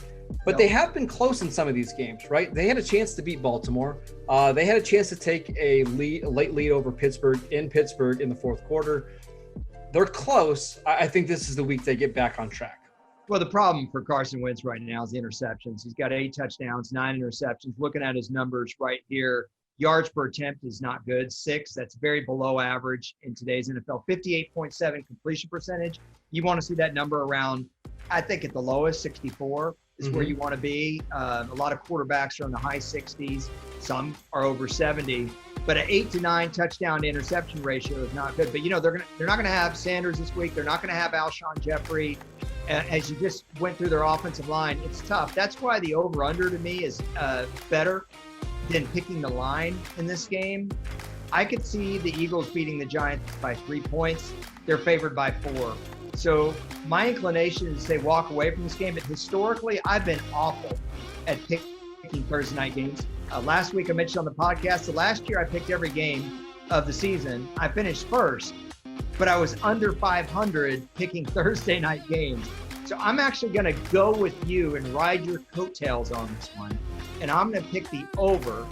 but they have been close in some of these games, right? They had a chance to beat Baltimore. They had a chance to take a late lead over Pittsburgh in the fourth quarter. They're close. I think this is the week they get back on track. Well, the problem for Carson Wentz right now is the interceptions. He's got 8 touchdowns, 9 interceptions. Looking at his numbers right here, yards per attempt is not good. 6, that's very below average in today's NFL. 58.7 completion percentage. You want to see that number around, I think at the lowest, 64 is where you want to be. A lot of quarterbacks are in the high 60s. Some are over 70. But an 8 to 9 touchdown to interception ratio is not good. But they're not going to have Sanders this week. They're not going to have Alshon Jeffrey. as you just went through their offensive line, it's tough. That's why the over-under to me is better than picking the line in this game. I could see the Eagles beating the Giants by 3 points. They're favored by 4. So my inclination is to say walk away from this game. But historically, I've been awful at picking Thursday night games. Last week I mentioned on the podcast that last year I picked every game of the season. I finished first, but I was under 500 picking Thursday night games. So I'm actually going to go with you and ride your coattails on this one. And I'm going to pick the over,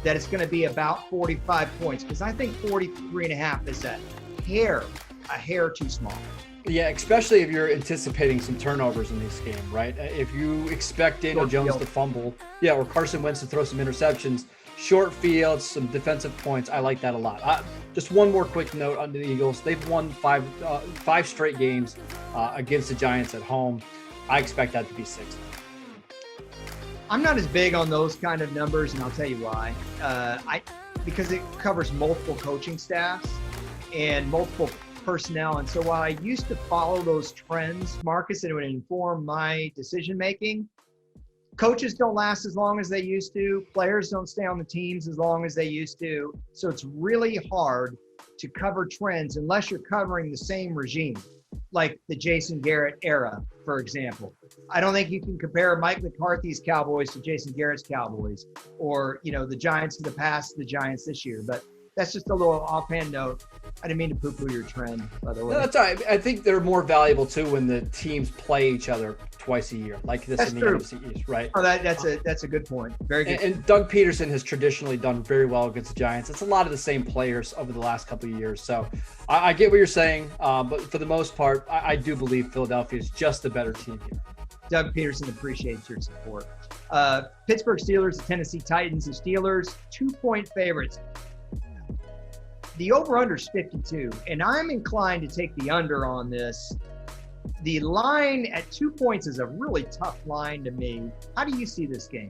that it's going to be about 45 points, because I think 43.5 is a hair too small. Yeah, especially if you're anticipating some turnovers in this game, right? If you expect Daniel Jones to fumble, or Carson Wentz to throw some interceptions, short fields, some defensive points, I like that a lot. Just one more quick note on the Eagles. They've won five straight games against the Giants at home. I expect that to be 6. I'm not as big on those kind of numbers, and I'll tell you why. Because it covers multiple coaching staffs and multiple personnel. And so while I used to follow those trends, Marcus, and it would inform my decision-making, coaches don't last as long as they used to. Players don't stay on the teams as long as they used to. So it's really hard to cover trends unless you're covering the same regime, like the Jason Garrett era, for example. I don't think you can compare Mike McCarthy's Cowboys to Jason Garrett's Cowboys, or, the Giants of the past to the Giants this year. But that's just a little offhand note. I didn't mean to poo-poo your trend, by the way. No, that's all right. I think they're more valuable, too, when the teams play each other twice a year, like this in the NFC East, right? Oh, that's a good point. Very good. And Doug Peterson has traditionally done very well against the Giants. It's a lot of the same players over the last couple of years. So I get what you're saying, but for the most part, I do believe Philadelphia is just a better team here. Doug Peterson appreciates your support. Pittsburgh Steelers, the Tennessee Titans. The Steelers, 2-point favorites. The over-under is 52, and I'm inclined to take the under on this. The line at 2 points is a really tough line to me. How do you see this game?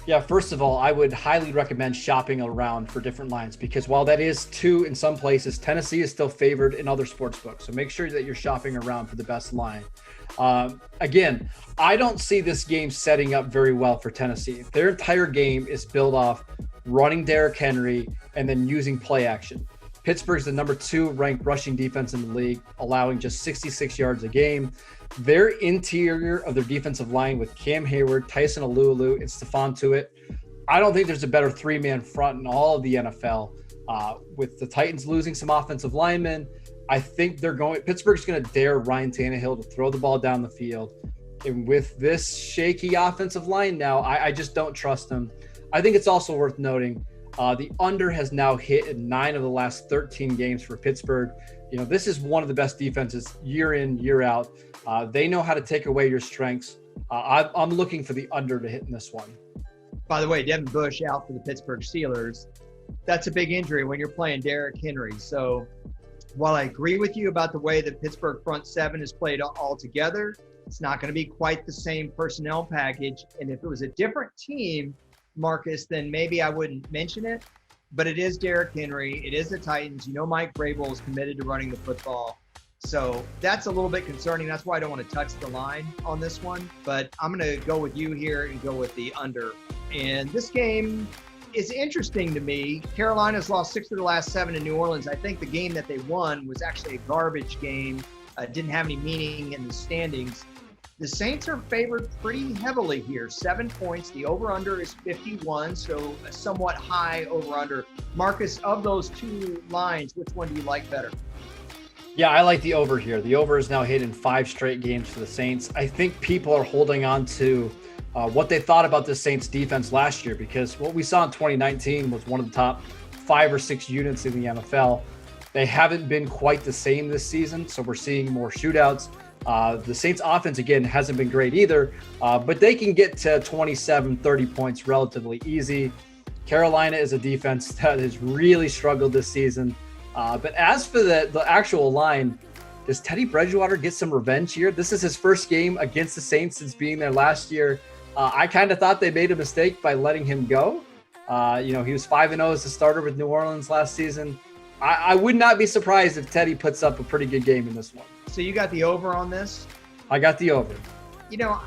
Yeah, first of all, I would highly recommend shopping around for different lines, because while that is 2 in some places, Tennessee is still favored in other sports books. So make sure that you're shopping around for the best line. Again, I don't see this game setting up very well for Tennessee. Their entire game is built off running Derrick Henry and then using play action. Pittsburgh's the number 2 ranked rushing defense in the league, allowing just 66 yards a game. Their interior of their defensive line with Cam Hayward, Tyson Alualu, and Stephon Tuitt, I don't think there's a better 3-man front in all of the NFL. With the Titans losing some offensive linemen, I think Pittsburgh's going to dare Ryan Tannehill to throw the ball down the field. And with this shaky offensive line now, I just don't trust them. I think it's also worth noting the under has now hit in 9 of the last 13 games for Pittsburgh. This is one of the best defenses year in, year out. They know how to take away your strengths. I'm looking for the under to hit in this one. By the way, Devin Bush out for the Pittsburgh Steelers. That's a big injury when you're playing Derrick Henry. So while I agree with you about the way the Pittsburgh front 7 is played all together, it's not going to be quite the same personnel package. And if it was a different team, Marcus, then maybe I wouldn't mention it. But it is Derrick Henry. It is the Titans. Mike Vrabel is committed to running the football. So that's a little bit concerning. That's why I don't want to touch the line on this one. But I'm going to go with you here and go with the under. And this game is interesting to me. Carolina's lost 6 of the last 7 in New Orleans. I think the game that they won was actually a garbage game. Didn't have any meaning in the standings. The Saints are favored pretty heavily here, 7 points. The over-under is 51, so a somewhat high over-under. Marcus, of those 2 lines, which one do you like better? Yeah, I like the over here. The over is now hit in 5 straight games for the Saints. I think people are holding on to what they thought about the Saints defense last year, because what we saw in 2019 was one of the top 5 or 6 units in the NFL. They haven't been quite the same this season, so we're seeing more shootouts. The Saints offense, again, hasn't been great either, but they can get to 27, 30 points relatively easy. Carolina is a defense that has really struggled this season. But as for the actual line, does Teddy Bridgewater get some revenge here? This is his first game against the Saints since being there last year. I kind of thought they made a mistake by letting him go. He was 5-0 as a starter with New Orleans last season. I would not be surprised if Teddy puts up a pretty good game in this one. So you got the over on this? I got the over. You know,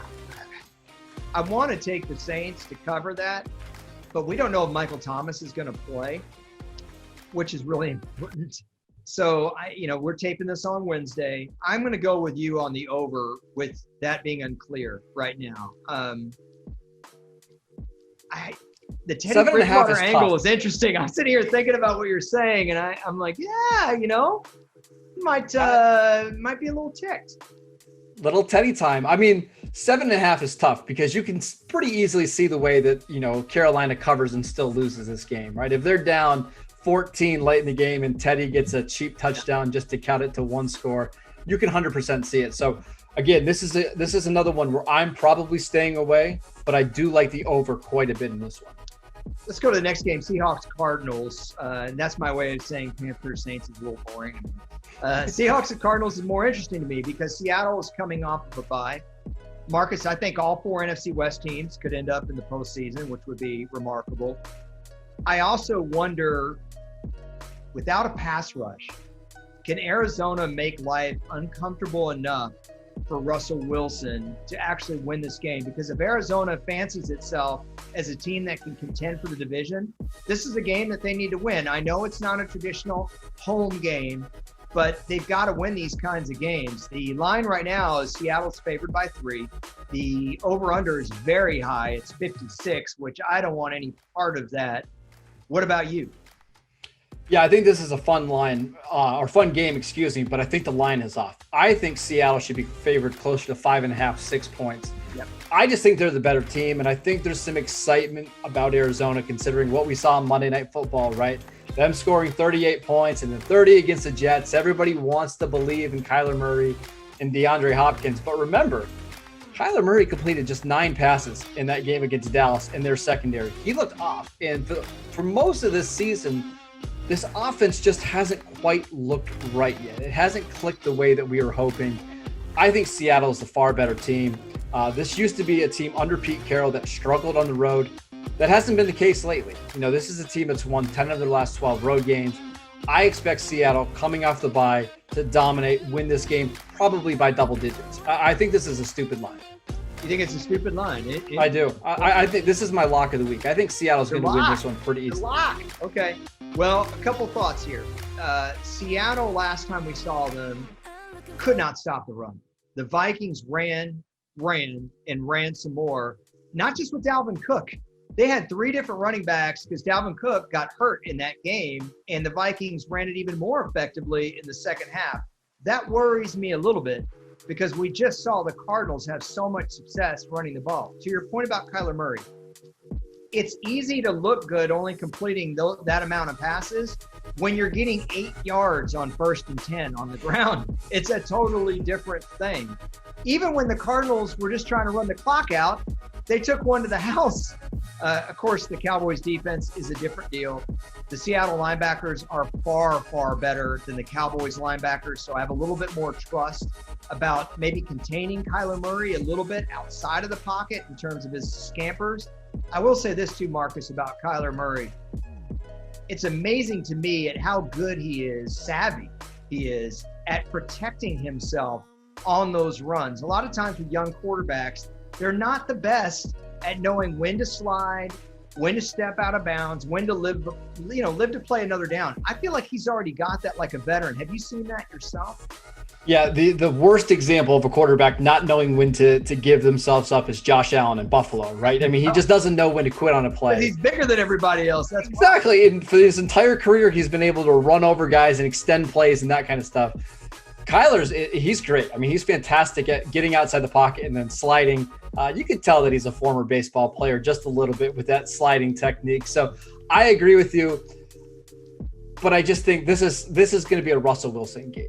I want to take the Saints to cover that, but we don't know if Michael Thomas is going to play, which is really important. So, we're taping this on Wednesday. I'm going to go with you on the over with that being unclear right now. The Teddy Bridgewater angle is interesting. I'm sitting here thinking about what you're saying, and I'm like, yeah, might be a little ticked. Little Teddy time. I mean, 7.5 is tough because you can pretty easily see the way that, Carolina covers and still loses this game, right? If they're down 14 late in the game and Teddy gets a cheap touchdown just to count it to one score, you can 100% see it. So again, this is another one where I'm probably staying away, but I do like the over quite a bit in this one. Let's go to the next game, Seahawks Cardinals. And that's my way of saying Panthers Saints is a little boring. Seahawks and Cardinals is more interesting to me because Seattle is coming off of a bye. Marcus, I think all 4 NFC West teams could end up in the postseason, which would be remarkable. I also wonder, without a pass rush, can Arizona make life uncomfortable enough for Russell Wilson to actually win this game? Because if Arizona fancies itself as a team that can contend for the division, this is a game that they need to win. I know it's not a traditional home game, but they've got to win these kinds of games. The line right now is Seattle's favored by 3. The over-under is very high. It's 56, which I don't want any part of that. What about you? Yeah, I think this is a fun line, or fun game, but I think the line is off. I think Seattle should be favored closer to 5.5, 6 points. Yep. I just think they're the better team, and I think there's some excitement about Arizona considering what we saw on Monday Night Football, right? Them scoring 38 points and then 30 against the Jets. Everybody wants to believe in Kyler Murray and DeAndre Hopkins. But remember, Kyler Murray completed just 9 passes in that game against Dallas in their secondary. He looked off. And for most of this season, this offense just hasn't quite looked right yet. It hasn't clicked the way that we were hoping. I think Seattle is the far better team. This used to be a team under Pete Carroll that struggled on the road. That hasn't been the case lately. This is a team that's won 10 of their last 12 road games. I expect Seattle, coming off the bye, to dominate, win this game probably by double digits. I think this is a stupid line. You think it's a stupid line? I do. I think this is my lock of the week. I think Seattle's going to win this one pretty easily. Lock. Okay. Well, a couple thoughts here. Seattle, last time we saw them, could not stop the run. The Vikings ran some more, not just with Dalvin Cook. They had 3 different running backs because Dalvin Cook got hurt in that game, and the Vikings ran it even more effectively in the second half. That worries me a little bit because we just saw the Cardinals have so much success running the ball. To your point about Kyler Murray, it's easy to look good only completing that amount of passes when you're getting 8 yards on 1st and 10 on the ground. It's a totally different thing. Even when the Cardinals were just trying to run the clock out, they took one to the house. Of course, the Cowboys defense is a different deal. The Seattle linebackers are far, far better than the Cowboys linebackers, so I have a little bit more trust about maybe containing Kyler Murray a little bit outside of the pocket in terms of his scampers. I will say this too, Marcus, about Kyler Murray. It's amazing to me at how good he is, savvy he is at protecting himself on those runs. A lot of times with young quarterbacks, they're not the best at knowing when to slide, when to step out of bounds, when to live to play another down. I feel like he's already got that like a veteran. Have you seen that yourself? Yeah, the worst example of a quarterback not knowing when to give themselves up is Josh Allen in Buffalo, right? I mean, he just doesn't know when to quit on a play. But he's bigger than everybody else. That's exactly. And for his entire career, he's been able to run over guys and extend plays and that kind of stuff. He's great. I mean, he's fantastic at getting outside the pocket and then sliding. You can tell that he's a former baseball player just a little bit with that sliding technique. So I agree with you, but I just think this is going to be a Russell Wilson game.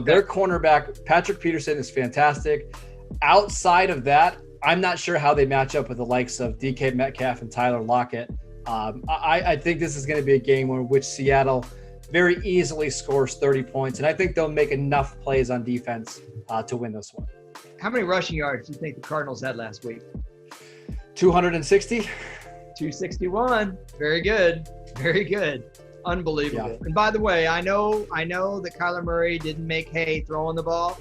Their cornerback, Patrick Peterson, is fantastic. Outside of that, I'm not sure how they match up with the likes of DK Metcalf and Tyler Lockett. I think this is going to be a game in which Seattle very easily scores 30 points, and I think they'll make enough plays on defense to win this one. How many rushing yards do you think the Cardinals had last week? 260. 261. Very good. Very good. Unbelievable. Yeah. And by the way, I know that Kyler Murray didn't make hay throwing the ball,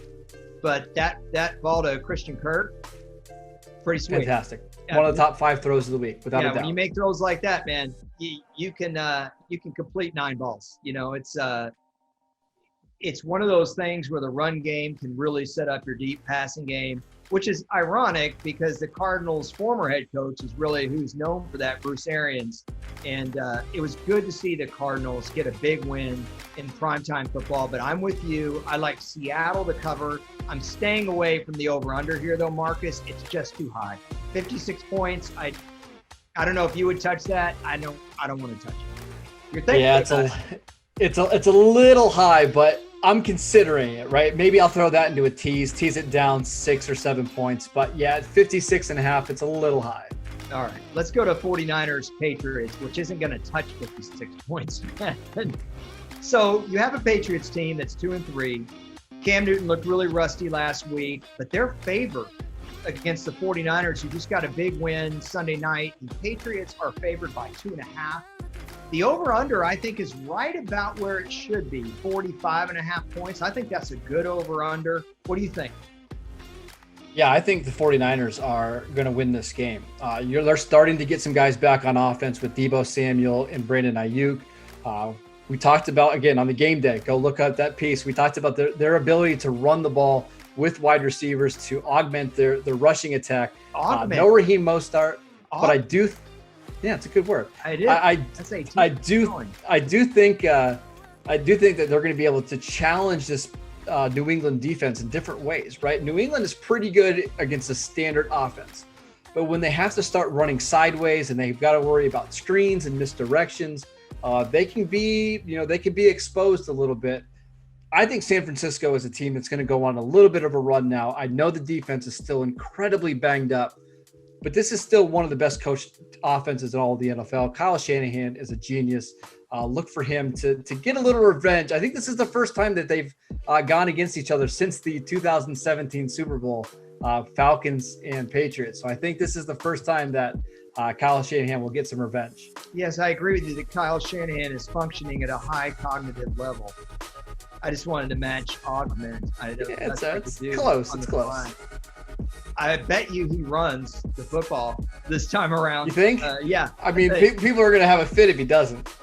but that ball to Christian Kirk, pretty sweet. Fantastic. One of the top 5 throws of the week, without a doubt. When you make throws like that, man, you can complete 9 balls. It's one of those things where the run game can really set up your deep passing game, which is ironic because the Cardinals' former head coach is really who's known for that, Bruce Arians. And it was good to see the Cardinals get a big win in primetime football. But I'm with you. I like Seattle to cover. I'm staying away from the over-under here, though, Marcus. It's just too high. 56 points. I don't know if you would touch that. I don't want to touch it. You're thinking it's a little high, but I'm considering it, right? Maybe I'll throw that into a tease it down 6 or 7 points. But yeah, at 56.5, it's a little high. All right, let's go to 49ers Patriots, which isn't going to touch 56 points. So you have a Patriots team that's 2-3. Cam Newton looked really rusty last week, but they're favored against the 49ers, who just got a big win Sunday night. The Patriots are favored by 2.5. The over-under, I think, is right about where it should be, 45.5 points. I think that's a good over-under. What do you think? Yeah, I think the 49ers are going to win this game. They're starting to get some guys back on offense with Deebo Samuel and Brandon Ayuk. We talked about, again, on the game day, go look at that piece. We talked about their ability to run the ball with wide receivers to augment their rushing attack. No Raheem Mostert, but I do – yeah, it's a good word. I do think that they're going to be able to challenge this New England defense in different ways, right? New England is pretty good against a standard offense, but when they have to start running sideways and they've got to worry about screens and misdirections, they can be exposed a little bit. I think San Francisco is a team that's going to go on a little bit of a run now. I know the defense is still incredibly banged up, but this is still one of the best coached offenses in all of the NFL. Kyle Shanahan is a genius. Look for him to get a little revenge. I think this is the first time that they've gone against each other since the 2017 Super Bowl, Falcons and Patriots. So I think this is the first time that Kyle Shanahan will get some revenge. Yes, I agree with you that Kyle Shanahan is functioning at a high cognitive level. I just wanted to match augment. It's close. It's close. I bet you he runs the football this time around. You think? Yeah. I mean, people are going to have a fit if he doesn't.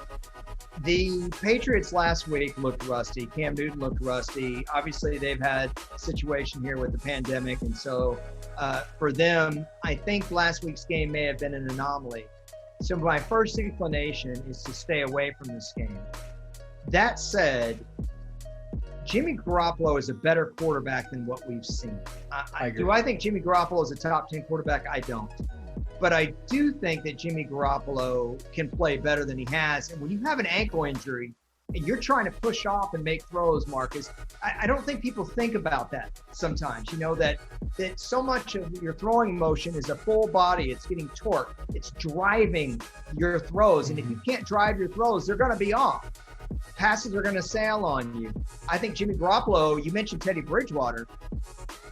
The Patriots last week looked rusty. Cam Newton looked rusty. Obviously, they've had a situation here with the pandemic. And so for them, I think last week's game may have been an anomaly. So my first inclination is to stay away from this game. That said, Jimmy Garoppolo is a better quarterback than what we've seen. I agree. Do I think Jimmy Garoppolo is a top 10 quarterback? I don't. But I do think that Jimmy Garoppolo can play better than he has. And when you have an ankle injury and you're trying to push off and make throws, Marcus, I don't think people think about that sometimes. That so much of your throwing motion is a full body. It's getting torque. It's driving your throws. And if you can't drive your throws, they're going to be off. Passes are going to sail on you. I think Jimmy Garoppolo, you mentioned Teddy Bridgewater.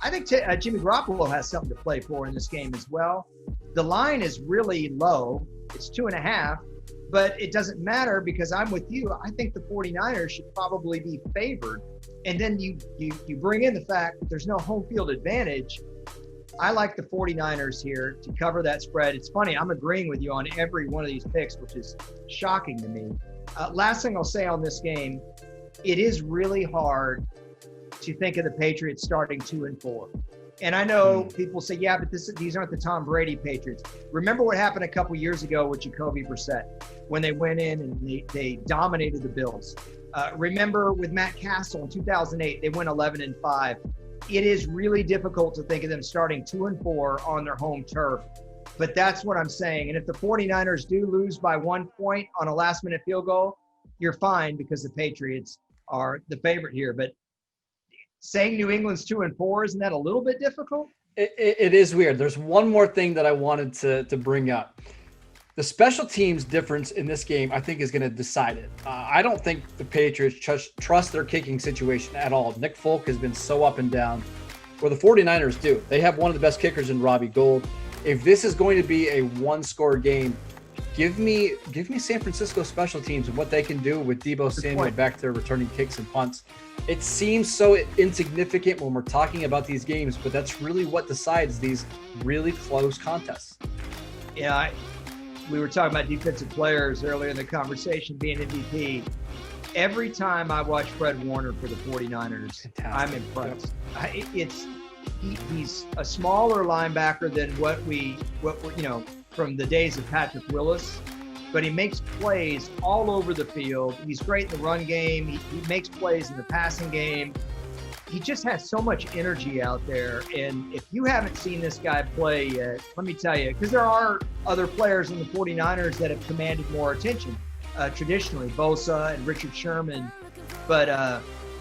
I think Jimmy Garoppolo has something to play for in this game as well. The line is really low. It's 2.5, but it doesn't matter because I'm with you. I think the 49ers should probably be favored. And then you bring in the fact that there's no home field advantage. I like the 49ers here to cover that spread. It's funny, I'm agreeing with you on every one of these picks, which is shocking to me. Last thing I'll say on this game, it is really hard to think of the Patriots starting 2-4. And I know people say, yeah, but these aren't the Tom Brady Patriots. Remember what happened a couple years ago with Jacoby Brissett when they went in and they dominated the Bills. Remember with Matt Castle in 2008, they went 11-5. It is really difficult to think of them starting 2-4 on their home turf. But that's what I'm saying. And if the 49ers do lose by 1 point on a last-minute field goal, you're fine because the Patriots are the favorite here. But saying New England's 2-4, isn't that a little bit difficult? It is weird. There's one more thing that I wanted to bring up. The special teams difference in this game, I think, is going to decide it. I don't think the Patriots trust their kicking situation at all. Nick Folk has been so up and down, where the 49ers do. They have one of the best kickers in Robbie Gould. If this is going to be a one-score game, give me San Francisco special teams and what they can do with Deebo Samuel back there returning kicks and punts. It seems so insignificant when we're talking about these games, but that's really what decides these really close contests. Yeah, we were talking about defensive players earlier in the conversation being MVP. Every time I watch Fred Warner for the 49ers, fantastic. I'm impressed. Yep. He's a smaller linebacker than what we from the days of Patrick Willis, but he makes plays all over the field. He's great in the run game. He makes plays in the passing game. He just has so much energy out there. And if you haven't seen this guy play yet, let me tell you, because there are other players in the 49ers that have commanded more attention traditionally, Bosa and Richard Sherman. But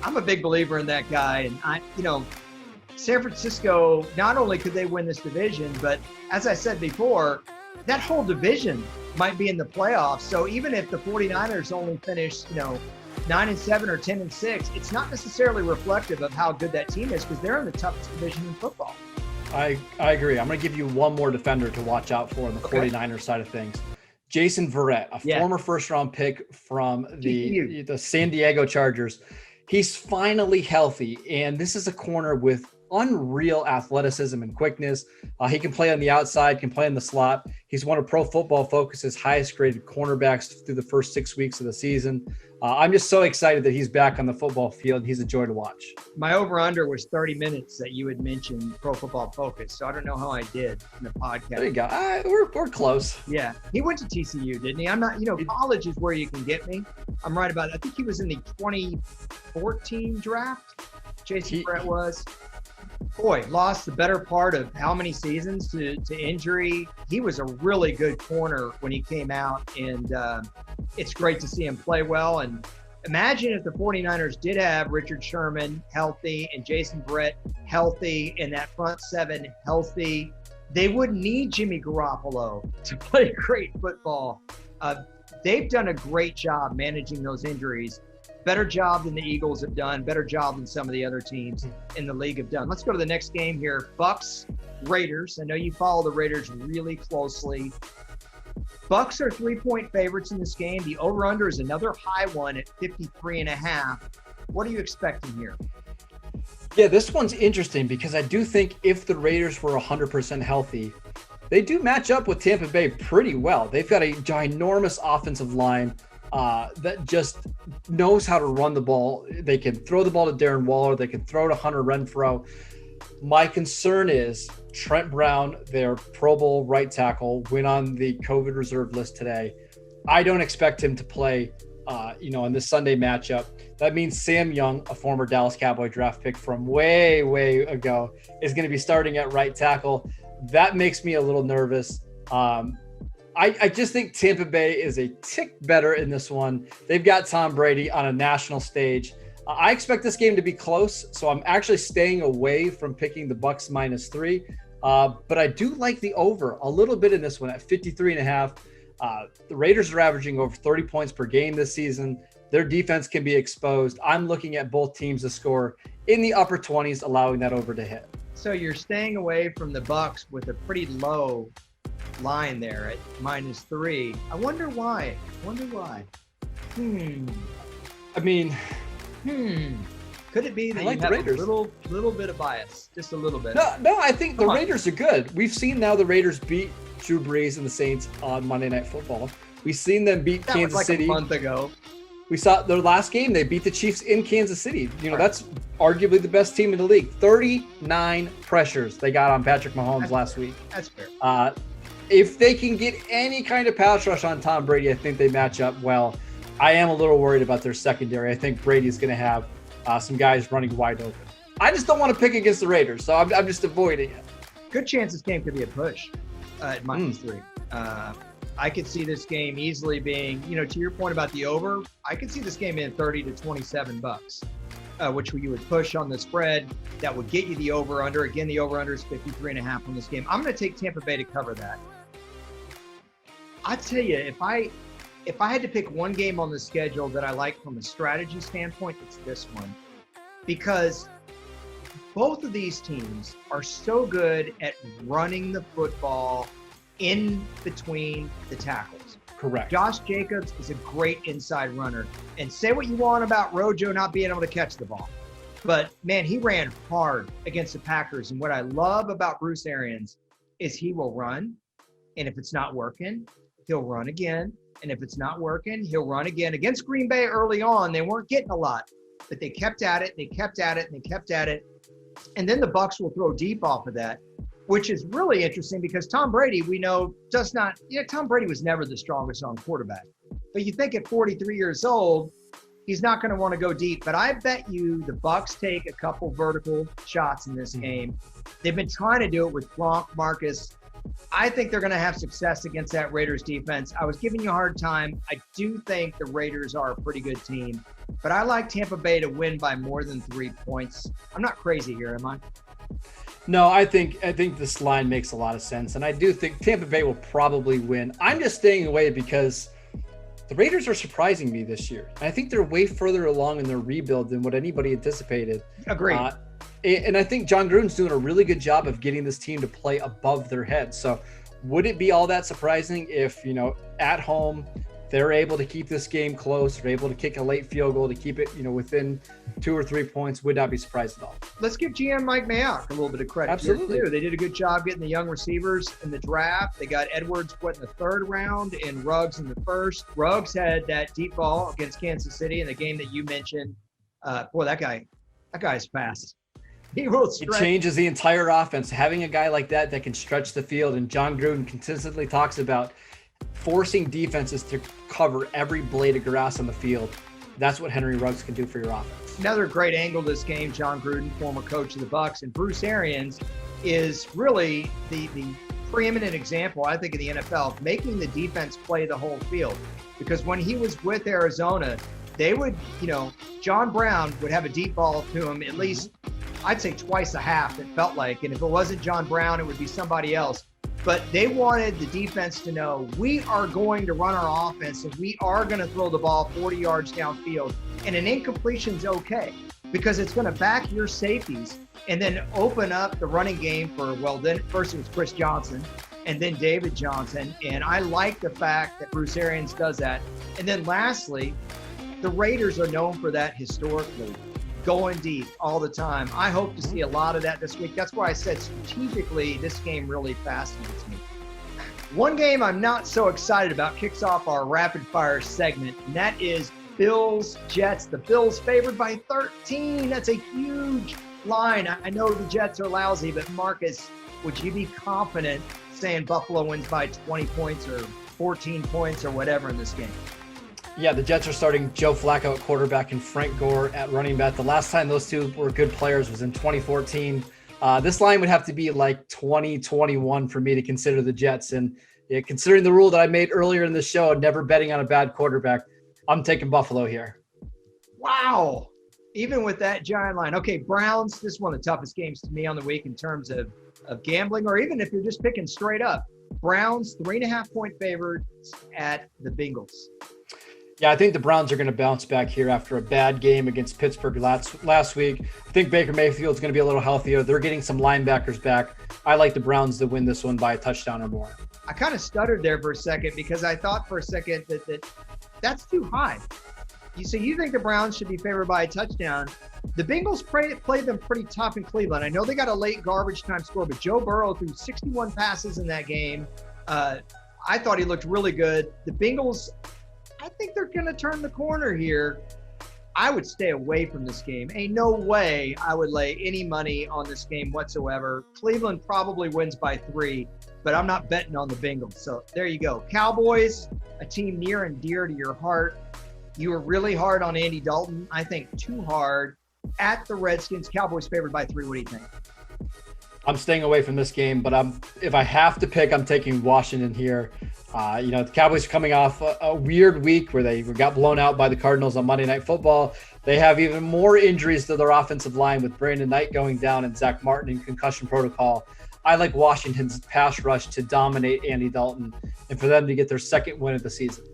I'm a big believer in that guy. And San Francisco, not only could they win this division, but as I said before, that whole division might be in the playoffs. So even if the 49ers only finish, 9-7 or 10-6, it's not necessarily reflective of how good that team is because they're in the toughest division in football. I agree. I'm going to give you one more defender to watch out for on the 49ers side of things. Jason Verrett, a former first-round pick from the San Diego Chargers. He's finally healthy, and this is a corner with unreal athleticism and quickness. He can play on the outside, can play in the slot. He's one of Pro Football Focus's highest graded cornerbacks through the first 6 weeks of the season. I'm just so excited that he's back on the football field. He's a joy to watch. My over-under was 30 minutes that you had mentioned Pro Football Focus, so I don't know how I did in the podcast. There you go. We're close. Yeah. He went to TCU, didn't he? I'm not, college is where you can get me. I'm right about it. I think he was in the 2014 draft. Jason Verrett was. Boy, lost the better part of how many seasons to injury. He was a really good corner when he came out, and it's great to see him play well. And imagine if the 49ers did have Richard Sherman healthy and Jason Verrett healthy and that front seven healthy. They wouldn't need Jimmy Garoppolo to play great football. They've done a great job managing those injuries. Better job than the Eagles have done, better job than some of the other teams in the league have done. Let's go to the next game here. Bucs Raiders. I know you follow the Raiders really closely. Bucs are 3-point favorites in this game. The over-under is another high one at 53.5. What are you expecting here? Yeah, this one's interesting because I do think if the Raiders were 100% healthy, they do match up with Tampa Bay pretty well. They've got a ginormous offensive line that just knows how to run the ball. They can throw the ball to Darren Waller. They can throw to Hunter Renfrow. My concern is Trent Brown, their Pro Bowl right tackle, went on the COVID reserve list today. I don't expect him to play, in this Sunday matchup. That means Sam Young, a former Dallas Cowboy draft pick from way, way ago, is going to be starting at right tackle. That makes me a little nervous. I just think Tampa Bay is a tick better in this one. They've got Tom Brady on a national stage. I expect this game to be close, so I'm actually staying away from picking the Bucs -3. But I do like the over a little bit in this one at 53.5. The Raiders are averaging over 30 points per game this season. Their defense can be exposed. I'm looking at both teams to score in the upper 20s, allowing that over to hit. So you're staying away from the Bucs with a pretty low line there at -3. I wonder why. Could it be that you have a little bit of bias, just a little bit? No, I think the Raiders are good. We've seen now the Raiders beat Drew Brees and the Saints on Monday Night Football. We've seen them beat Kansas City. A month ago. We saw their last game. They beat the Chiefs in Kansas City. That's arguably the best team in the league. 39 pressures they got on Patrick Mahomes last week. That's fair. If they can get any kind of pass rush on Tom Brady, I think they match up well. I am a little worried about their secondary. I think Brady's going to have some guys running wide open. I just don't want to pick against the Raiders, so I'm just avoiding it. Good chance this game could be a push at -3. I could see this game easily being, to your point about the over, I could see this game being 30 to 27 bucks, which you would push on the spread. That would get you the over-under. Again, the over-under is 53.5 on this game. I'm going to take Tampa Bay to cover that. I tell you, if I had to pick one game on the schedule that I like from a strategy standpoint, it's this one. Because both of these teams are so good at running the football in between the tackles. Correct. Josh Jacobs is a great inside runner. And say what you want about Rojo not being able to catch the ball. But, man, he ran hard against the Packers. And what I love about Bruce Arians is he will run. And if it's not working, he'll run again. And if it's not working, he'll run again. Against Green Bay early on, they weren't getting a lot. But they kept at it, they kept at it, and they kept at it. And then the Bucs will throw deep off of that, which is really interesting because Tom Brady, we know, does not – Tom Brady was never the strongest on quarterback. But you think at 43 years old, he's not going to want to go deep. But I bet you the Bucs take a couple vertical shots in this game. They've been trying to do it with Gronk, Marcus. I think they're going to have success against that Raiders defense. I was giving you a hard time. I do think the Raiders are a pretty good team. But I like Tampa Bay to win by more than 3 points. I'm not crazy here, am I? No, I think this line makes a lot of sense. And I do think Tampa Bay will probably win. I'm just staying away because the Raiders are surprising me this year. I think they're way further along in their rebuild than what anybody anticipated. Agreed. And I think John Gruden's doing a really good job of getting this team to play above their heads. So would it be all that surprising if, at home, they're able to keep this game close, they're able to kick a late field goal to keep it, within 2 or 3 points? Would not be surprised at all. Let's give GM Mike Mayock a little bit of credit. Absolutely. Here too. They did a good job getting the young receivers in the draft. They got Edwards in the 3rd round and Ruggs in the 1st. Ruggs had that deep ball against Kansas City in the game that you mentioned. Boy, that guy's fast. He will stretch. It changes the entire offense. Having a guy like that can stretch the field, and John Gruden consistently talks about forcing defenses to cover every blade of grass on the field. That's what Henry Ruggs can do for your offense. Another great angle to this game, John Gruden, former coach of the Bucs, and Bruce Arians is really the preeminent example, I think, of the NFL of making the defense play the whole field. Because when he was with Arizona, they would, John Brown would have a deep ball to him at least, I'd say twice a half, it felt like. And if it wasn't John Brown, it would be somebody else. But they wanted the defense to know, we are going to run our offense and we are going to throw the ball 40 yards downfield. And an incompletion's okay because it's going to back your safeties and then open up the running game for, then first it was Chris Johnson and then David Johnson. And I like the fact that Bruce Arians does that. And then lastly, the Raiders are known for that historically, going deep all the time. I hope to see a lot of that this week. That's why I said strategically, this game really fascinates me. One game I'm not so excited about kicks off our rapid fire segment, and that is Bills-Jets. The Bills favored by 13. That's a huge line. I know the Jets are lousy, but Marcus, would you be confident saying Buffalo wins by 20 points or 14 points or whatever in this game? Yeah, the Jets are starting Joe Flacco at quarterback and Frank Gore at running back. The last time those two were good players was in 2014. This line would have to be like 20-21 for me to consider the Jets. And considering the rule that I made earlier in the show, never betting on a bad quarterback, I'm taking Buffalo here. Wow. Even with that giant line. Okay, Browns, this is one of the toughest games to me on the week in terms of gambling, or even if you're just picking straight up. Browns, 3.5-point favorites at the Bengals. Yeah, I think the Browns are going to bounce back here after a bad game against Pittsburgh last week. I think Baker Mayfield's going to be a little healthier. They're getting some linebackers back. I like the Browns to win this one by a touchdown or more. I kind of stuttered there for a second because I thought for a second that's too high. So you think the Browns should be favored by a touchdown. The Bengals played them pretty tough in Cleveland. I know they got a late garbage time score, but Joe Burrow threw 61 passes in that game. I thought he looked really good. The Bengals, I think they're going to turn the corner here. I would stay away from this game. Ain't no way I would lay any money on this game whatsoever. Cleveland probably wins by 3, but I'm not betting on the Bengals. So there you go. Cowboys, a team near and dear to your heart. You were really hard on Andy Dalton. I think too hard. At the Redskins, Cowboys favored by 3. What do you think? I'm staying away from this game, but if I have to pick, I'm taking Washington here. The Cowboys are coming off a weird week where they got blown out by the Cardinals on Monday Night Football. They have even more injuries to their offensive line with Brandon Knight going down and Zach Martin in concussion protocol. I like Washington's pass rush to dominate Andy Dalton and for them to get their second win of the season.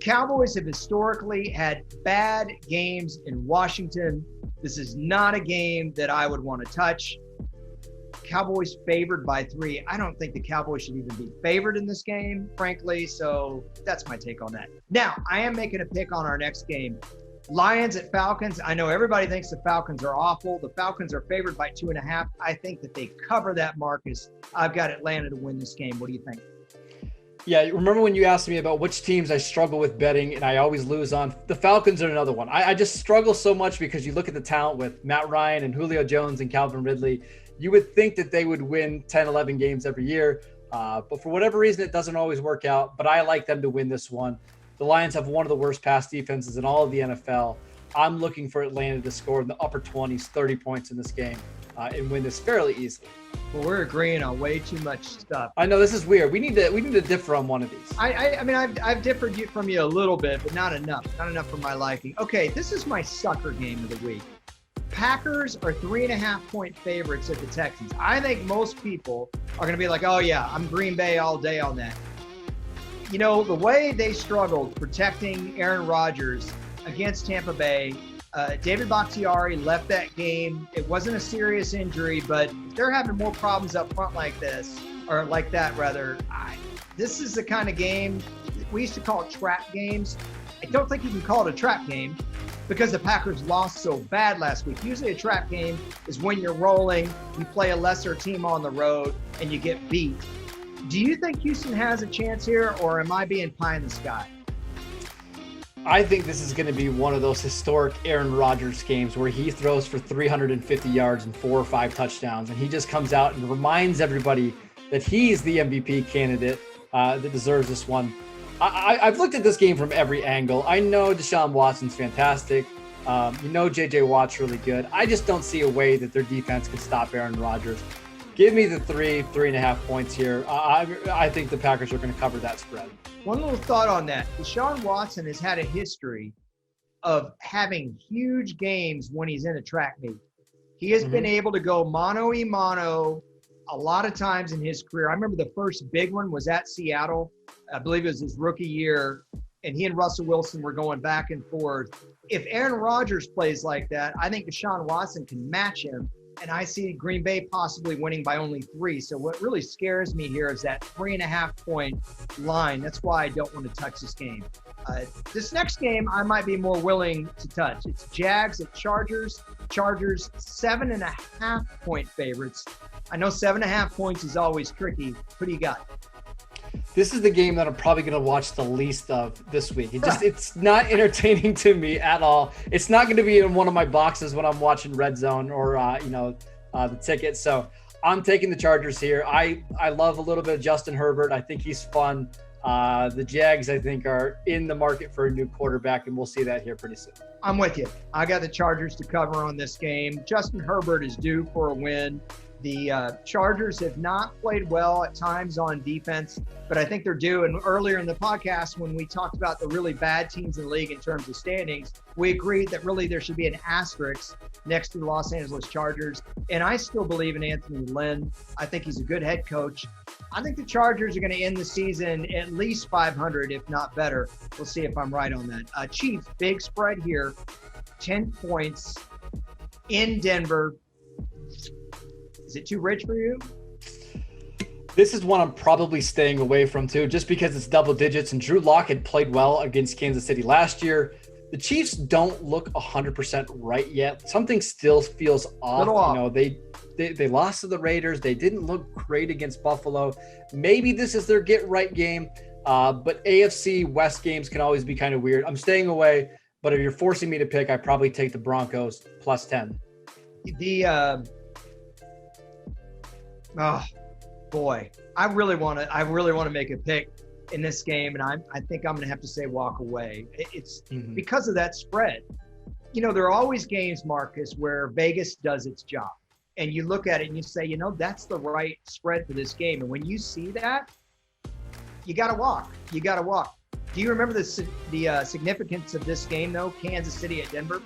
Cowboys have historically had bad games in Washington. This is not a game that I would want to touch. Cowboys favored by 3. I don't think the Cowboys should even be favored in this game, frankly. So that's my take on that. Now, I am making a pick on our next game. Lions at Falcons. I know everybody thinks the Falcons are awful. The Falcons are favored by 2.5. I think that they cover that, Marcus. I've got Atlanta to win this game. What do you think? Yeah, remember when you asked me about which teams I struggle with betting and I always lose on? The Falcons are another one. I just struggle so much because you look at the talent with Matt Ryan and Julio Jones and Calvin Ridley. You would think that they would win 10, 11 games every year. But for whatever reason, it doesn't always work out. But I like them to win this one. The Lions have one of the worst pass defenses in all of the NFL. I'm looking for Atlanta to score in the upper 20s, 30 points in this game and win this fairly easily. Well, we're agreeing on way too much stuff. I know this is weird. We need to differ on one of these. I mean, I've differed from you a little bit, but not enough. Not enough for my liking. Okay, this is my sucker game of the week. Packers are 3.5-point favorites at the Texans. I think most people are going to be like, oh, yeah, I'm Green Bay all day on that. You know, the way they struggled protecting Aaron Rodgers against Tampa Bay, David Bakhtiari left that game. It wasn't a serious injury, but if they're having more problems up front like this, or like that rather, this is the kind of game, we used to call it trap games. I don't think you can call it a trap game because the Packers lost so bad last week. Usually a trap game is when you're rolling, you play a lesser team on the road, and you get beat. Do you think Houston has a chance here, or am I being pie in the sky? I think this is going to be one of those historic Aaron Rodgers games where he throws for 350 yards and 4 or 5 touchdowns, and he just comes out and reminds everybody that he's the MVP candidate that deserves this one. I've looked at this game from every angle. I know Deshaun Watson's fantastic. J.J. Watt's really good. I just don't see a way that their defense can stop Aaron Rodgers. Give me the 3.5 points here. I think the Packers are going to cover that spread. One little thought on that. Deshaun Watson has had a history of having huge games when he's in a track meet. He has been able to go mano-a-mano a lot of times in his career. I remember the first big one was at Seattle. I believe it was his rookie year, and he and Russell Wilson were going back and forth. If Aaron Rodgers plays like that, I think Deshaun Watson can match him. And I see Green Bay possibly winning by only 3. So what really scares me here is that 3.5-point line. That's why I don't want to touch this game. This next game, I might be more willing to touch. It's Jags at Chargers. Chargers 7.5-point favorites. I know 7.5 points is always tricky. What do you got? This is the game that I'm probably going to watch the least of this week. It's not entertaining to me at all. It's not going to be in one of my boxes when I'm watching Red Zone or, the ticket. So I'm taking the Chargers here. I love a little bit of Justin Herbert. I think he's fun. The Jags, I think, are in the market for a new quarterback, and we'll see that here pretty soon. I'm with you. I got the Chargers to cover on this game. Justin Herbert is due for a win. The Chargers have not played well at times on defense, but I think they're due. And earlier in the podcast, when we talked about the really bad teams in the league in terms of standings, we agreed that really there should be an asterisk next to the Los Angeles Chargers. And I still believe in Anthony Lynn. I think he's a good head coach. I think the Chargers are going to end the season at least 500, if not better. We'll see if I'm right on that. Chiefs, big spread here, 10 points in Denver. Is it too rich for you? This is one I'm probably staying away from too, just because it's double digits and Drew Lock had played well against Kansas City last year. The Chiefs don't look 100% right yet. Something still feels off. You know, they lost to the Raiders. They didn't look great against Buffalo. Maybe this is their get right game, but AFC West games can always be kind of weird. I'm staying away, but if you're forcing me to pick, I probably take the Broncos plus 10. Oh boy, I really want to make a pick in this game, and I think I'm going to have to say walk away. It's because of that spread. You know, there are always games, Marcus, where Vegas does its job, and you look at it and you say, you know, that's the right spread for this game. And when you see that, you got to walk. You got to walk. Do you remember the significance of this game though? Kansas City at Denver,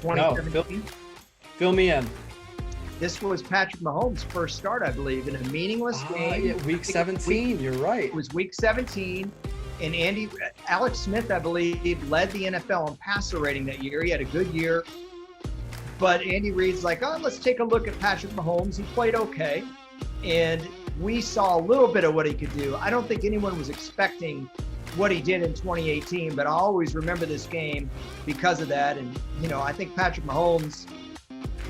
2017. No, fill me in. This was Patrick Mahomes' first start, I believe, in a meaningless game. Yeah, week 17, you're right. It was week 17, and Alex Smith, I believe, led the NFL in passer rating that year. He had a good year. But Andy Reid's like, oh, let's take a look at Patrick Mahomes. He played okay. And we saw a little bit of what he could do. I don't think anyone was expecting what he did in 2018, but I always remember this game because of that. And, I think Patrick Mahomes,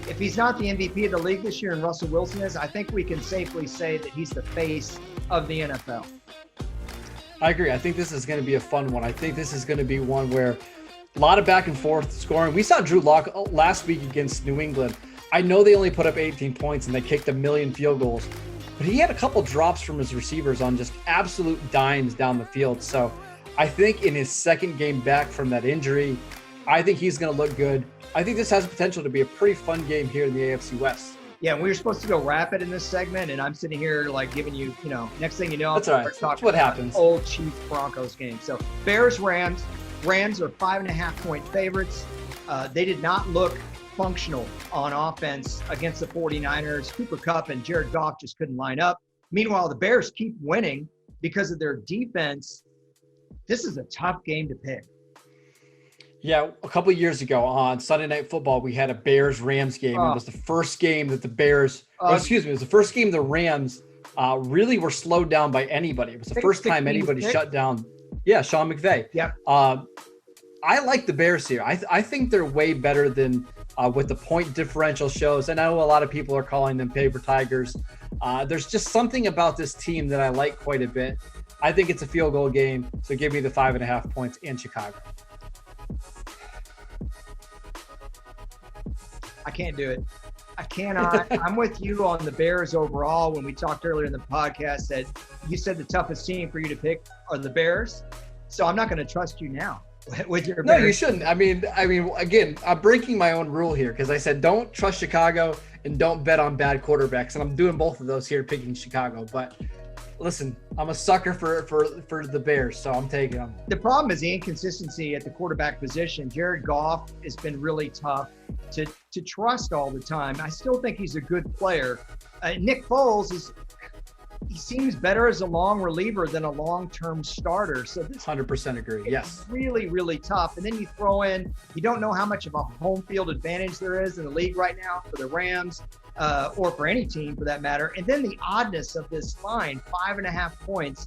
if he's not the MVP of the league this year and Russell Wilson is, I think we can safely say that he's the face of the NFL. I agree. I think this is going to be a fun one. I think this is going to be one where a lot of back and forth scoring. We saw Drew Lock last week against New England. I know they only put up 18 points and they kicked 1 million field goals, but he had a couple drops from his receivers on just absolute dimes down the field. So I think in his second game back from that injury, I think he's going to look good. I think this has potential to be a pretty fun game here in the AFC West. Yeah, we were supposed to go rapid in this segment, and I'm sitting here like giving you, next thing you know, that's all right. That's what happens. Old Chiefs Broncos game. So Bears Rams. Rams are 5.5-point favorites. They did not look functional on offense against the 49ers. Cooper Kupp and Jared Goff just couldn't line up. Meanwhile, the Bears keep winning because of their defense. This is a tough game to pick. Yeah, a couple of years ago on Sunday Night Football, we had a Bears-Rams game. It was the first game that the Bears, it was the first game the Rams really were slowed down by anybody. It was the first time anybody shut down. Yeah, Sean McVay. Yeah. I like the Bears here. I think they're way better than what the point differential shows. And I know a lot of people are calling them paper tigers. There's just something about this team that I like quite a bit. I think it's a field goal game, so give me the 5.5 points in Chicago. I can't do it. I cannot. I'm with you on the Bears overall. When we talked earlier in the podcast that you said the toughest team for you to pick are the Bears. So I'm not going to trust you now with your Bears. No, you shouldn't. I mean, again, I'm breaking my own rule here because I said don't trust Chicago and don't bet on bad quarterbacks. And I'm doing both of those here, picking Chicago. But listen, I'm a sucker for the Bears, so I'm taking them. The problem is the inconsistency at the quarterback position. Jared Goff has been really tough to trust all the time. I still think he's a good player. Nick Foles he seems better as a long reliever than a long-term starter. So this 100% agree. Yes. Really, really tough. And then you throw in, you don't know how much of a home field advantage there is in the league right now for the Rams or for any team for that matter. And then the oddness of this line, 5.5 points.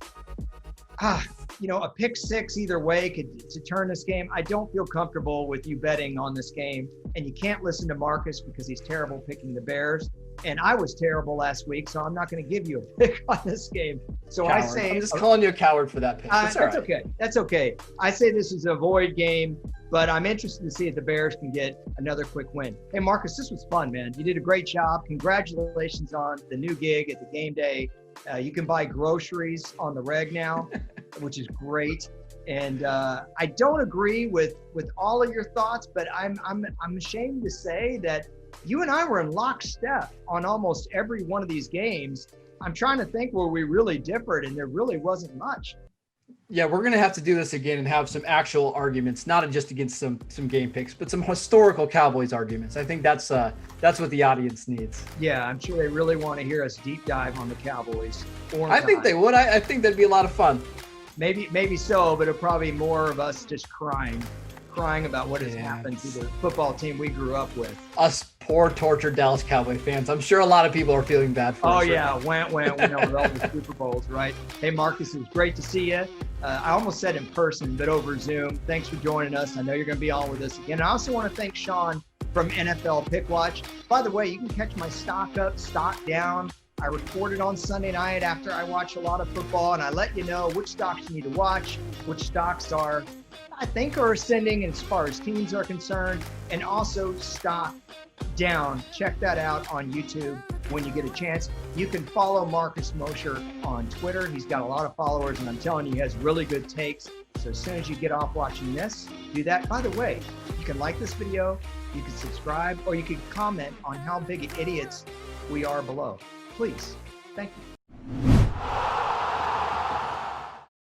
A pick six either way to turn this game. I don't feel comfortable with you betting on this game. And you can't listen to Marcus because he's terrible picking the Bears. And I was terrible last week, so I'm not going to give you a pick on this game. So coward. I say I'm just calling you a coward for that pick. That's okay. That's okay. I say this is a void game, but I'm interested to see if the Bears can get another quick win. Hey, Marcus, this was fun, man. You did a great job. Congratulations on the new gig at the game day. You can buy groceries on the reg now, which is great. And I don't agree with all of your thoughts, but I'm ashamed to say that you and I were in lockstep on almost every one of these games. I'm trying to think where we really differed, and there really wasn't much. Yeah, we're going to have to do this again and have some actual arguments, not just against some game picks, but some historical Cowboys arguments. I think that's what the audience needs. Yeah, I'm sure they really want to hear us deep dive on the Cowboys. I think they would. I think that'd be a lot of fun. Maybe so, but it'll probably be more of us just crying about what has happened to the football team we grew up with. Us poor, tortured Dallas Cowboy fans. I'm sure a lot of people are feeling bad for us. Oh, yeah. Went with all the Super Bowls, right? Hey, Marcus, it was great to see you. I almost said in person, but over Zoom. Thanks for joining us. I know you're going to be on with us again. I also want to thank Shaun from NFL Pick Watch. By the way, you can catch my stock up, stock down. I recorded on Sunday night after I watch a lot of football, and I let you know which stocks you need to watch, which stocks I think are ascending as far as teams are concerned, and also stock down. Check that out on YouTube when you get a chance. You can follow Marcus Mosher on Twitter. He's got a lot of followers, and I'm telling you, he has really good takes. So as soon as you get off watching this, do that. By the way, you can like this video, you can subscribe, or you can comment on how big idiots we are below. Please. Thank you.